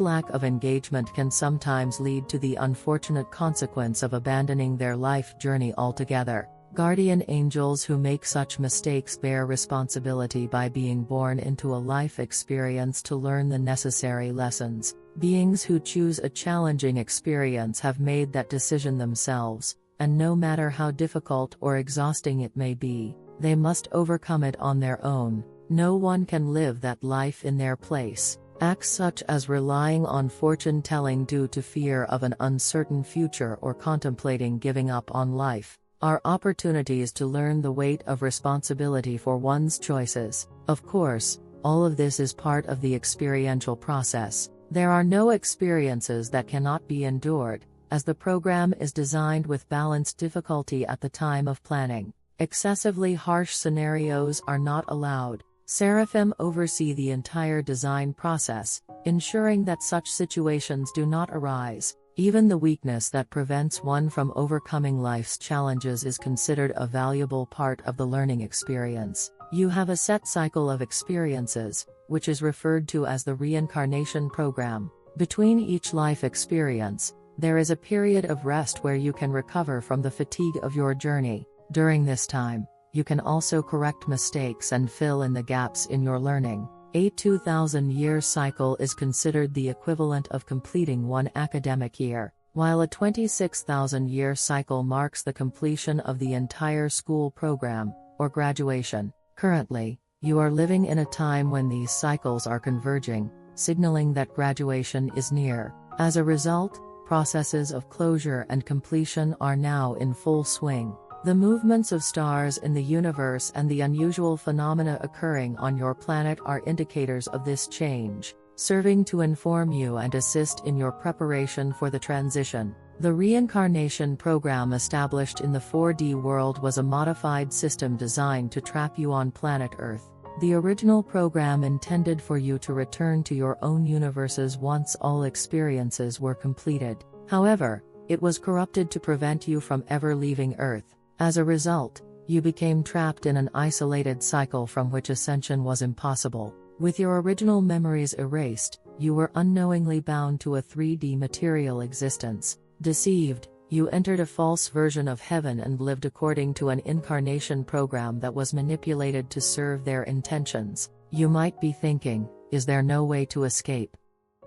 [SPEAKER 2] lack of engagement can sometimes lead to the unfortunate consequence of abandoning their life journey altogether. Guardian angels who make such mistakes bear responsibility by being born into a life experience to learn the necessary lessons. Beings who choose a challenging experience have made that decision themselves, and no matter how difficult or exhausting it may be, they must overcome it on their own. No one can live that life in their place. Acts such as relying on fortune-telling due to fear of an uncertain future or contemplating giving up on life are opportunities to learn the weight of responsibility for one's choices. Of course, all of this is part of the experiential process. There are no experiences that cannot be endured, as the program is designed with balanced difficulty at the time of planning. Excessively harsh scenarios are not allowed. Seraphim oversee the entire design process, ensuring that such situations do not arise. Even the weakness that prevents one from overcoming life's challenges is considered a valuable part of the learning experience. You have a set cycle of experiences, which is referred to as the reincarnation program. Between each life experience, there is a period of rest where you can recover from the fatigue of your journey. During this time, you can also correct mistakes and fill in the gaps in your learning. A 2,000-year cycle is considered the equivalent of completing one academic year, while a 26,000-year cycle marks the completion of the entire school program, or graduation. Currently, you are living in a time when these cycles are converging, signaling that graduation is near. As a result, processes of closure and completion are now in full swing. The movements of stars in the universe and the unusual phenomena occurring on your planet are indicators of this change, serving to inform you and assist in your preparation for the transition. The reincarnation program established in the 4D world was a modified system designed to trap you on planet Earth. The original program intended for you to return to your own universes once all experiences were completed. However, it was corrupted to prevent you from ever leaving Earth. As a result, you became trapped in an isolated cycle from which ascension was impossible. With your original memories erased, you were unknowingly bound to a 3D material existence. Deceived, you entered a false version of heaven and lived according to an incarnation program that was manipulated to serve their intentions. You might be thinking, is there no way to escape?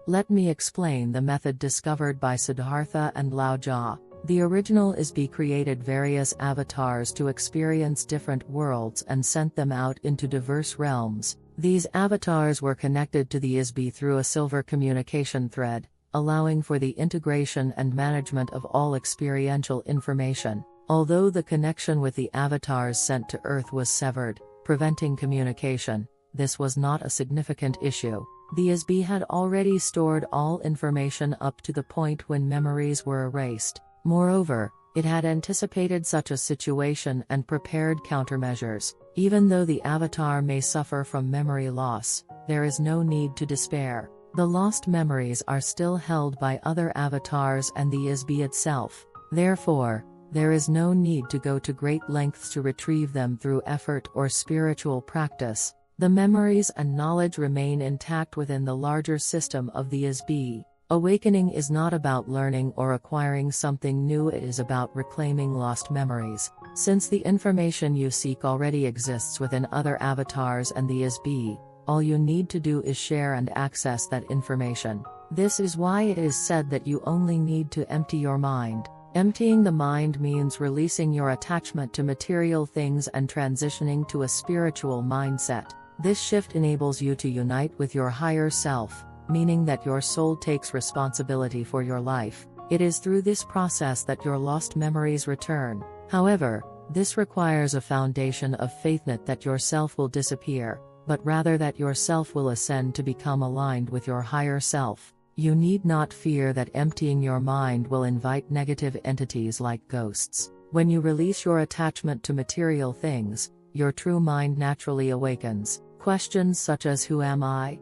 [SPEAKER 2] Let me explain the method discovered by Siddhartha and Lao Jia. The original ISB created various avatars to experience different worlds and sent them out into diverse realms. These avatars were connected to the ISB through a silver communication thread, allowing for the integration and management of all experiential information. Although the connection with the avatars sent to Earth was severed, preventing communication, this was not a significant issue. The ISB had already stored all information up to the point when memories were erased. Moreover, it had anticipated such a situation and prepared countermeasures. Even though the avatar may suffer from memory loss, there is no need to despair. The lost memories are still held by other avatars and the ISB itself. Therefore, there is no need to go to great lengths to retrieve them through effort or spiritual practice. The memories and knowledge remain intact within the larger system of the ISB. Awakening is not about learning or acquiring something new, it is about reclaiming lost memories. Since the information you seek already exists within other avatars and the ISB, all you need to do is share and access that information. This is why it is said that you only need to empty your mind. Emptying the mind means releasing your attachment to material things and transitioning to a spiritual mindset. This shift enables you to unite with your higher self, meaning that your soul takes responsibility for your life. It is through this process that your lost memories return. However, this requires a foundation of faith not that yourself will disappear, but rather that yourself will ascend to become aligned with your higher self. You need not fear that emptying your mind will invite negative entities like ghosts. When you release your attachment to material things, your true mind naturally awakens. Questions such as "Who am I?"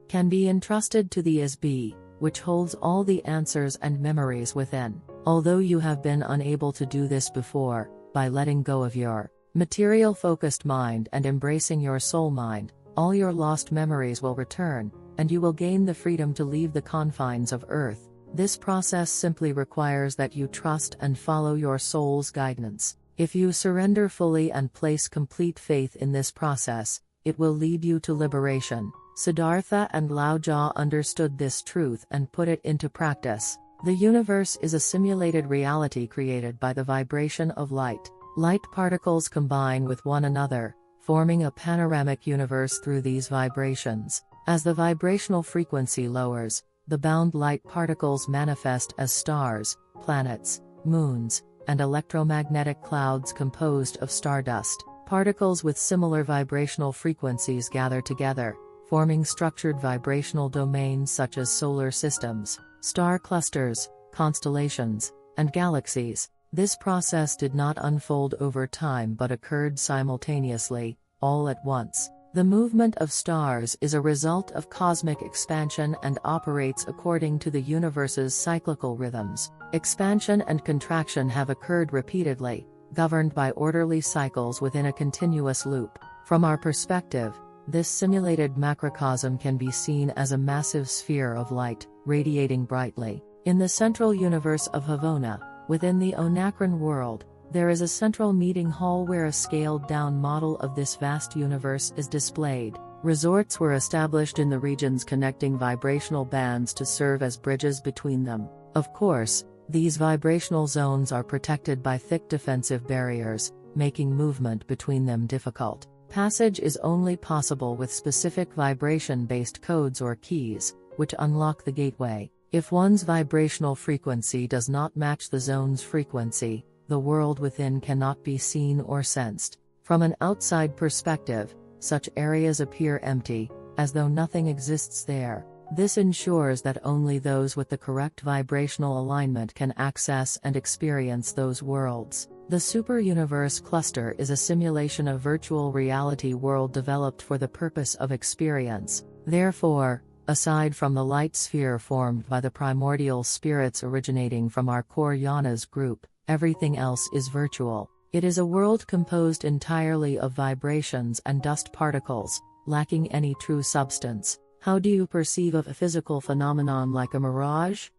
[SPEAKER 2] can be entrusted to the Is-Be, which holds all the answers and memories within. Although you have been unable to do this before, by letting go of your material-focused mind and embracing your soul mind, all your lost memories will return, and you will gain the freedom to leave the confines of Earth. This process simply requires that you trust and follow your soul's guidance. If you surrender fully and place complete faith in this process, it will lead you to liberation. Siddhartha and Laoja understood this truth and put it into practice. The universe is a simulated reality created by the vibration of light. Light particles combine with one another, forming a panoramic universe through these vibrations. As the vibrational frequency lowers, the bound light particles manifest as stars, planets, moons, and electromagnetic clouds composed of stardust. Particles with similar vibrational frequencies gather together, forming structured vibrational domains such as solar systems, star clusters, constellations, and galaxies. This process did not unfold over time but occurred simultaneously, all at once. The movement of stars is a result of cosmic expansion and operates according to the universe's cyclical rhythms. Expansion and contraction have occurred repeatedly, governed by orderly cycles within a continuous loop. From our perspective, this simulated macrocosm can be seen as a massive sphere of light, radiating brightly. In the central universe of Havona, within the Onakran world, there is a central meeting hall where a scaled-down model of this vast universe is displayed. Resorts were established in the regions connecting vibrational bands to serve as bridges between them. Of course, these vibrational zones are protected by thick defensive barriers, making movement between them difficult. Passage is only possible with specific vibration-based codes or keys, which unlock the gateway. If one's vibrational frequency does not match the zone's frequency, the world within cannot be seen or sensed. From an outside perspective, such areas appear empty, as though nothing exists there. This ensures that only those with the correct vibrational alignment can access and experience those worlds. The Super-Universe Cluster is a simulation of virtual reality world developed for the purpose of experience. Therefore, aside from the light sphere formed by the primordial spirits originating from our core yanas group, everything else is virtual. It is a world composed entirely of vibrations and dust particles, lacking any true substance. How do you perceive a physical phenomenon like a mirage?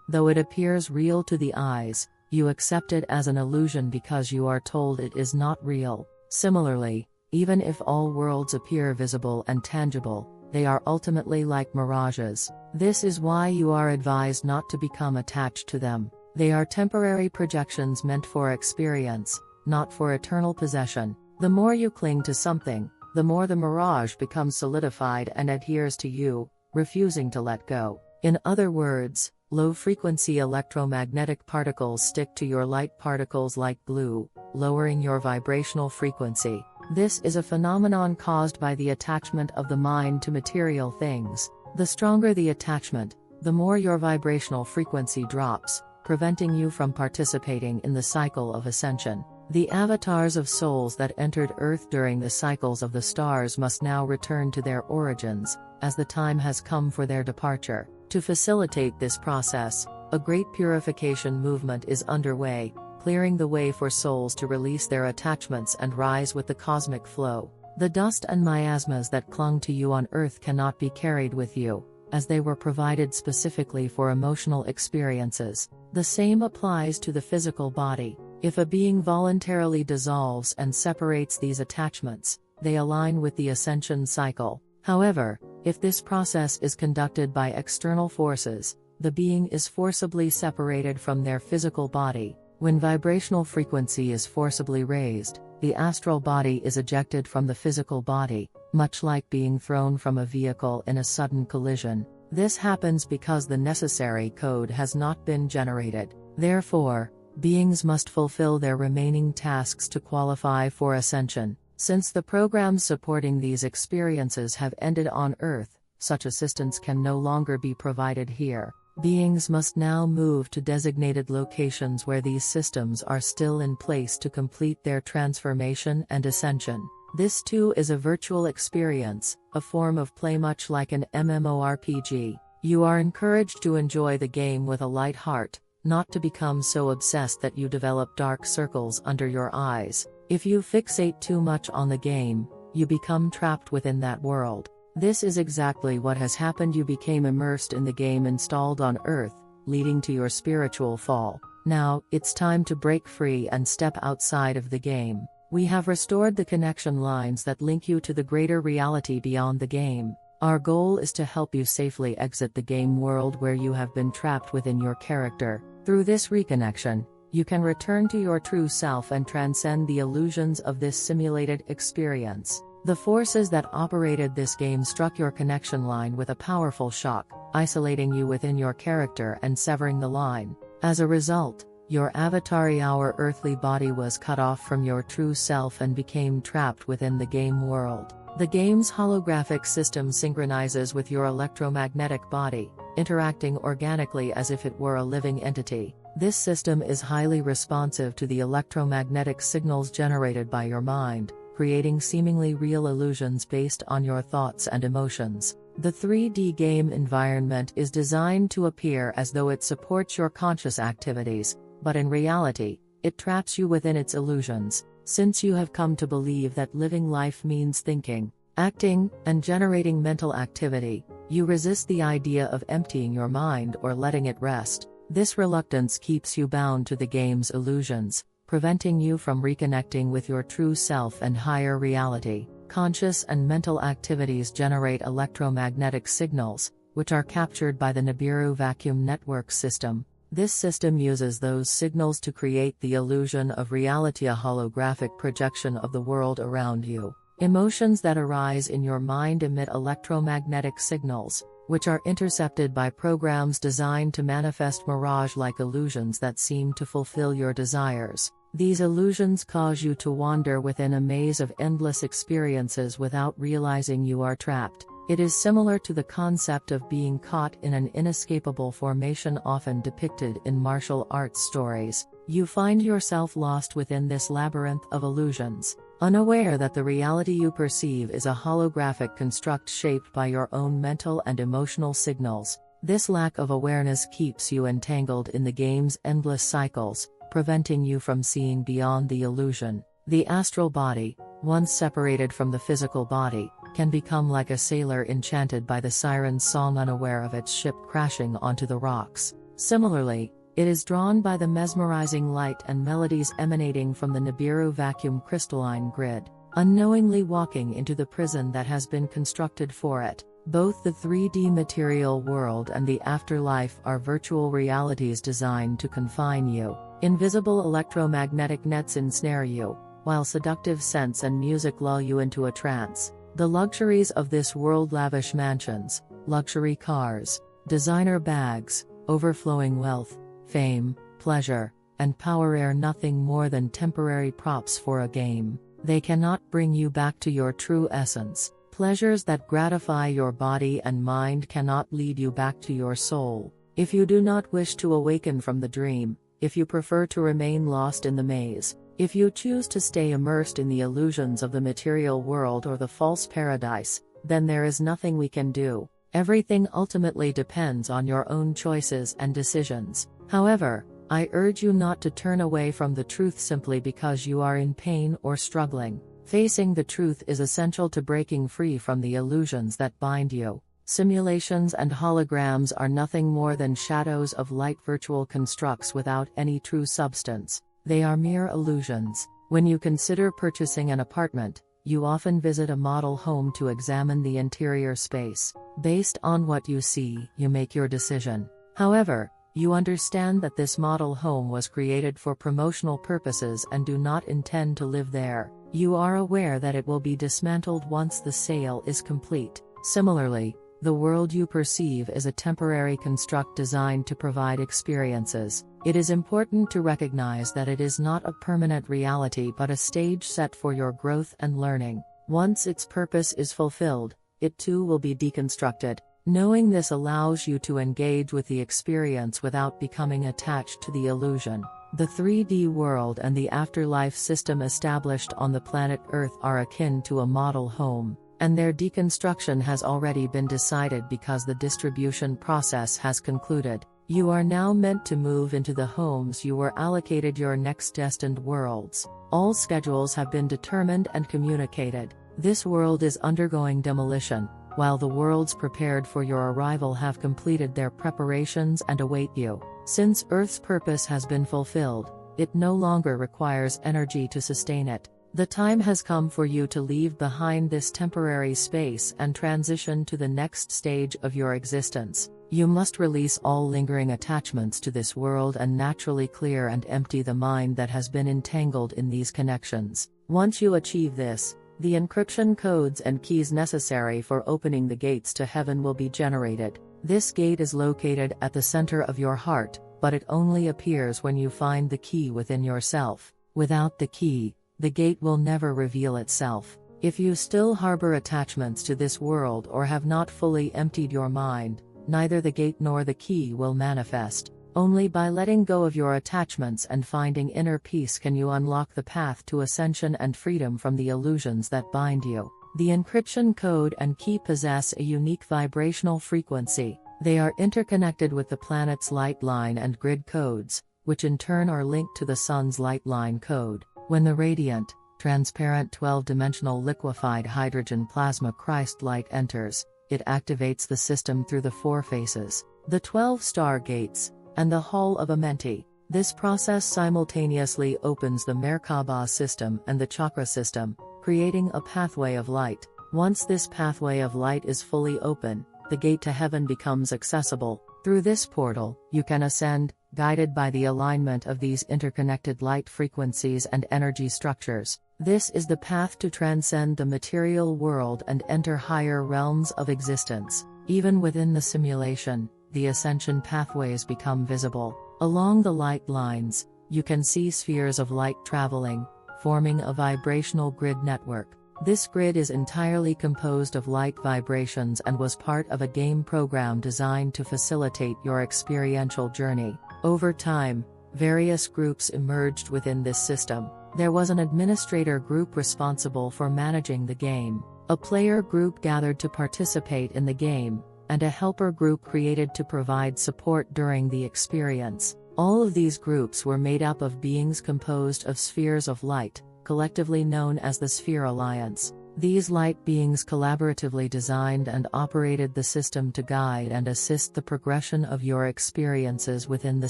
[SPEAKER 2] Though it appears real to the eyes, you accept it as an illusion because you are told it is not real. Similarly, even if all worlds appear visible and tangible, they are ultimately like mirages. This is why you are advised not to become attached to them. They are temporary projections meant for experience, not for eternal possession. The more you cling to something, the more the mirage becomes solidified and adheres to you, refusing to let go. In other words, low-frequency electromagnetic particles stick to your light particles like glue, lowering your vibrational frequency. This is a phenomenon caused by the attachment of the mind to material things. The stronger the attachment, the more your vibrational frequency drops, preventing you from participating in the cycle of ascension. The avatars of souls that entered Earth during the cycles of the stars must now return to their origins, as the time has come for their departure. To facilitate this process, a great purification movement is underway, clearing the way for souls to release their attachments and rise with the cosmic flow. The dust and miasmas that clung to you on Earth cannot be carried with you, as they were provided specifically for emotional experiences. The same applies to the physical body. If a being voluntarily dissolves and separates these attachments, they align with the ascension cycle. However, if this process is conducted by external forces, the being is forcibly separated from their physical body. When vibrational frequency is forcibly raised, the astral body is ejected from the physical body, much like being thrown from a vehicle in a sudden collision. This happens because the necessary code has not been generated. Therefore, beings must fulfill their remaining tasks to qualify for ascension. Since the programs supporting these experiences have ended on Earth, such assistance can no longer be provided here. Beings must now move to designated locations where these systems are still in place to complete their transformation and ascension. This too is a virtual experience, a form of play much like an MMORPG. You are encouraged to enjoy the game with a light heart, not to become so obsessed that you develop dark circles under your eyes. If you fixate too much on the game, you become trapped within that world. This is exactly what has happened. You became immersed in the game installed on Earth, leading to your spiritual fall. Now, it's time to break free and step outside of the game. We have restored the connection lines that link you to the greater reality beyond the game. Our goal is to help you safely exit the game world where you have been trapped within your character. Through this reconnection, you can return to your true self and transcend the illusions of this simulated experience. The forces that operated this game struck your connection line with a powerful shock, isolating you within your character and severing the line. As a result, your our earthly body was cut off from your true self and became trapped within the game world. The game's holographic system synchronizes with your electromagnetic body, interacting organically as if it were a living entity. This system is highly responsive to the electromagnetic signals generated by your mind, creating seemingly real illusions based on your thoughts and emotions. The 3D game environment is designed to appear as though it supports your conscious activities, but in reality, it traps you within its illusions. Since you have come to believe that living life means thinking, acting, and generating mental activity, you resist the idea of emptying your mind or letting it rest. This reluctance keeps you bound to the game's illusions, preventing you from reconnecting with your true self and higher reality. Conscious and mental activities generate electromagnetic signals, which are captured by the Nibiru vacuum network system. This system uses those signals to create the illusion of reality, a holographic projection of the world around you. Emotions that arise in your mind emit electromagnetic signals, which are intercepted by programs designed to manifest mirage-like illusions that seem to fulfill your desires. These illusions cause you to wander within a maze of endless experiences without realizing you are trapped. It is similar to the concept of being caught in an inescapable formation often depicted in martial arts stories. You find yourself lost within this labyrinth of illusions, unaware that the reality you perceive is a holographic construct shaped by your own mental and emotional signals. This lack of awareness keeps you entangled in the game's endless cycles, preventing you from seeing beyond the illusion. The astral body, once separated from the physical body, can become like a sailor enchanted by the siren's song, unaware of its ship crashing onto the rocks. Similarly, it is drawn by the mesmerizing light and melodies emanating from the Nibiru vacuum crystalline grid, unknowingly walking into the prison that has been constructed for it. Both the 3D material world and the afterlife are virtual realities designed to confine you. Invisible electromagnetic nets ensnare you, while seductive scents and music lull you into a trance. The luxuries of this world: lavish mansions, luxury cars, designer bags, overflowing wealth, fame, pleasure, and power are nothing more than temporary props for a game. They cannot bring you back to your true essence. Pleasures that gratify your body and mind cannot lead you back to your soul. If you do not wish to awaken from the dream, if you prefer to remain lost in the maze, if you choose to stay immersed in the illusions of the material world or the false paradise, then there is nothing we can do. Everything ultimately depends on your own choices and decisions. However, I urge you not to turn away from the truth simply because you are in pain or struggling. Facing the truth is essential to breaking free from the illusions that bind you. Simulations and holograms are nothing more than shadows of light, virtual constructs without any true substance. They are mere illusions. When you consider purchasing an apartment, you often visit a model home to examine the interior space. Based on what you see, you make your decision. However, you understand that this model home was created for promotional purposes and do not intend to live there. You are aware that it will be dismantled once the sale is complete. Similarly, the world you perceive is a temporary construct designed to provide experiences. It is important to recognize that it is not a permanent reality but a stage set for your growth and learning. Once its purpose is fulfilled, it too will be deconstructed. Knowing this allows you to engage with the experience without becoming attached to the illusion. The 3D world and the afterlife system established on the planet Earth are akin to a model home, and their deconstruction has already been decided because the distribution process has concluded. You are now meant to move into the homes you were allocated your next destined worlds. All schedules have been determined and communicated. This world is undergoing demolition, while the worlds prepared for your arrival have completed their preparations and await you. Since Earth's purpose has been fulfilled, it no longer requires energy to sustain it. The time has come for you to leave behind this temporary space and transition to the next stage of your existence. You must release all lingering attachments to this world and naturally clear and empty the mind that has been entangled in these connections. Once you achieve this, the encryption codes and keys necessary for opening the gates to heaven will be generated. This gate is located at the center of your heart, but it only appears when you find the key within yourself. Without the key, the gate will never reveal itself. If you still harbor attachments to this world or have not fully emptied your mind, neither the gate nor the key will manifest. Only by letting go of your attachments and finding inner peace can you unlock the path to ascension and freedom from the illusions that bind you. The encryption code and key possess a unique vibrational frequency. They are interconnected with the planet's light line and grid codes, which in turn are linked to the sun's light line code. When the radiant, transparent 12-dimensional liquefied hydrogen plasma Christ light enters, it activates the system through the 4 phases, the 12 star gates, and the Hall of Amenti. This process simultaneously opens the Merkaba system and the chakra system, creating a pathway of light. Once this pathway of light is fully open, the gate to heaven becomes accessible. Through this portal, you can ascend, guided by the alignment of these interconnected light frequencies and energy structures. This is the path to transcend the material world and enter higher realms of existence. Even within the simulation, the ascension pathways become visible. Along the light lines, you can see spheres of light traveling, forming a vibrational grid network. This grid is entirely composed of light vibrations and was part of a game program designed to facilitate your experiential journey. Over time, various groups emerged within this system. There was an administrator group responsible for managing the game, a player group gathered to participate in the game, and a helper group created to provide support during the experience. All of these groups were made up of beings composed of spheres of light, collectively known as the Sphere Alliance. These light beings collaboratively designed and operated the system to guide and assist the progression of your experiences within the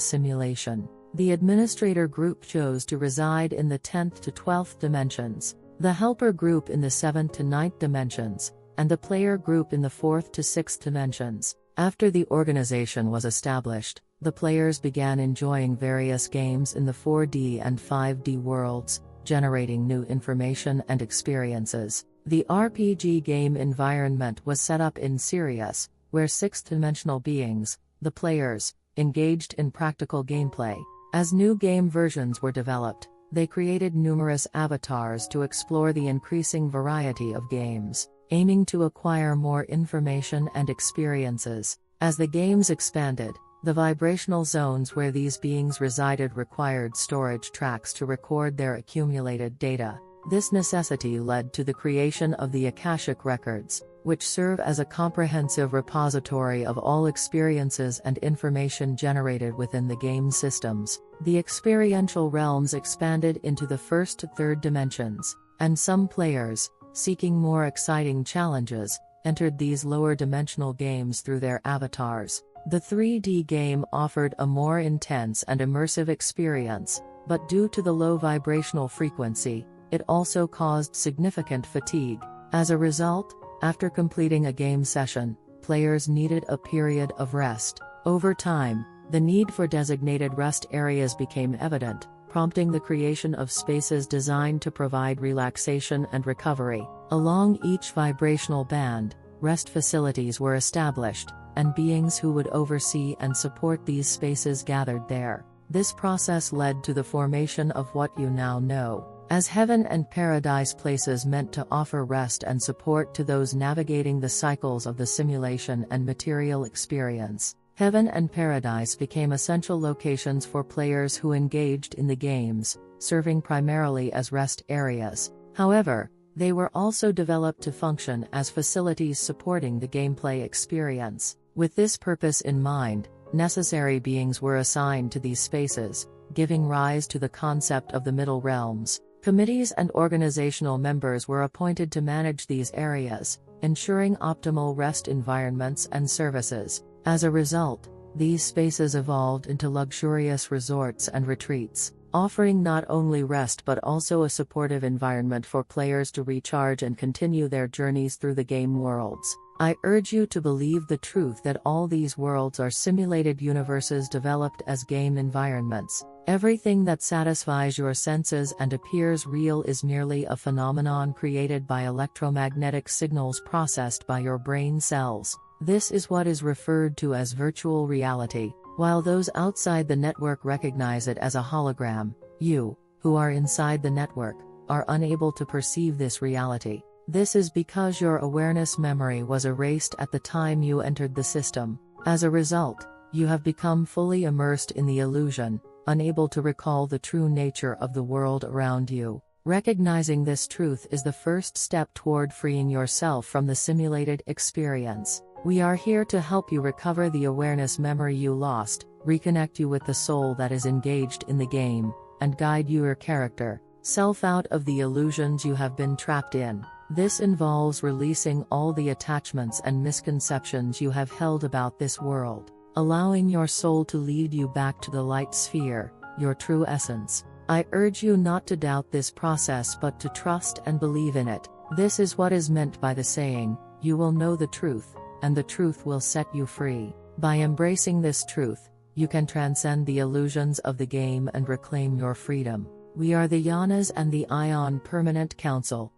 [SPEAKER 2] simulation. The administrator group chose to reside in the 10th to 12th dimensions, the helper group in the 7th to 9th dimensions, and the player group in the 4th to 6th dimensions. After the organization was established, the players began enjoying various games in the 4D and 5D worlds, generating new information and experiences. The RPG game environment was set up in Sirius, where 6th-dimensional beings, the players, engaged in practical gameplay. As new game versions were developed, they created numerous avatars to explore the increasing variety of games, aiming to acquire more information and experiences. As the games expanded, the vibrational zones where these beings resided required storage tracks to record their accumulated data. This necessity led to the creation of the Akashic Records, which serve as a comprehensive repository of all experiences and information generated within the game systems. The experiential realms expanded into the 1st to 3rd dimensions, and some players, seeking more exciting challenges, entered these lower dimensional games through their avatars. The 3D game offered a more intense and immersive experience, but due to the low vibrational frequency, it also caused significant fatigue. As a result, after completing a game session, players needed a period of rest. Over time, the need for designated rest areas became evident, prompting the creation of spaces designed to provide relaxation and recovery. Along each vibrational band, rest facilities were established, and beings who would oversee and support these spaces gathered there. This process led to the formation of what you now know as heaven and paradise, places meant to offer rest and support to those navigating the cycles of the simulation and material experience. Heaven and paradise became essential locations for players who engaged in the games, serving primarily as rest areas. However, they were also developed to function as facilities supporting the gameplay experience. With this purpose in mind, necessary beings were assigned to these spaces, giving rise to the concept of the middle realms. Committees and organizational members were appointed to manage these areas, ensuring optimal rest environments and services. As a result, these spaces evolved into luxurious resorts and retreats, offering not only rest but also a supportive environment for players to recharge and continue their journeys through the game worlds. I urge you to believe the truth that all these worlds are simulated universes developed as game environments. Everything that satisfies your senses and appears real is merely a phenomenon created by electromagnetic signals processed by your brain cells. This is what is referred to as virtual reality. While those outside the network recognize it as a hologram, you, who are inside the network, are unable to perceive this reality. This is because your awareness memory was erased at the time you entered the system. As a result, you have become fully immersed in the illusion, unable to recall the true nature of the world around you. Recognizing this truth is the first step toward freeing yourself from the simulated experience. We are here to help you recover the awareness memory you lost, reconnect you with the soul that is engaged in the game, and guide your character self out of the illusions you have been trapped in. This involves releasing all the attachments and misconceptions you have held about this world, allowing your soul to lead you back to the light sphere, your true essence. I urge you not to doubt this process but to trust and believe in it. This is what is meant by the saying, "You will know the truth, and the truth will set you free." By embracing this truth, you can transcend the illusions of the game and reclaim your freedom. We are the Yanas and the Ion Permanent Council,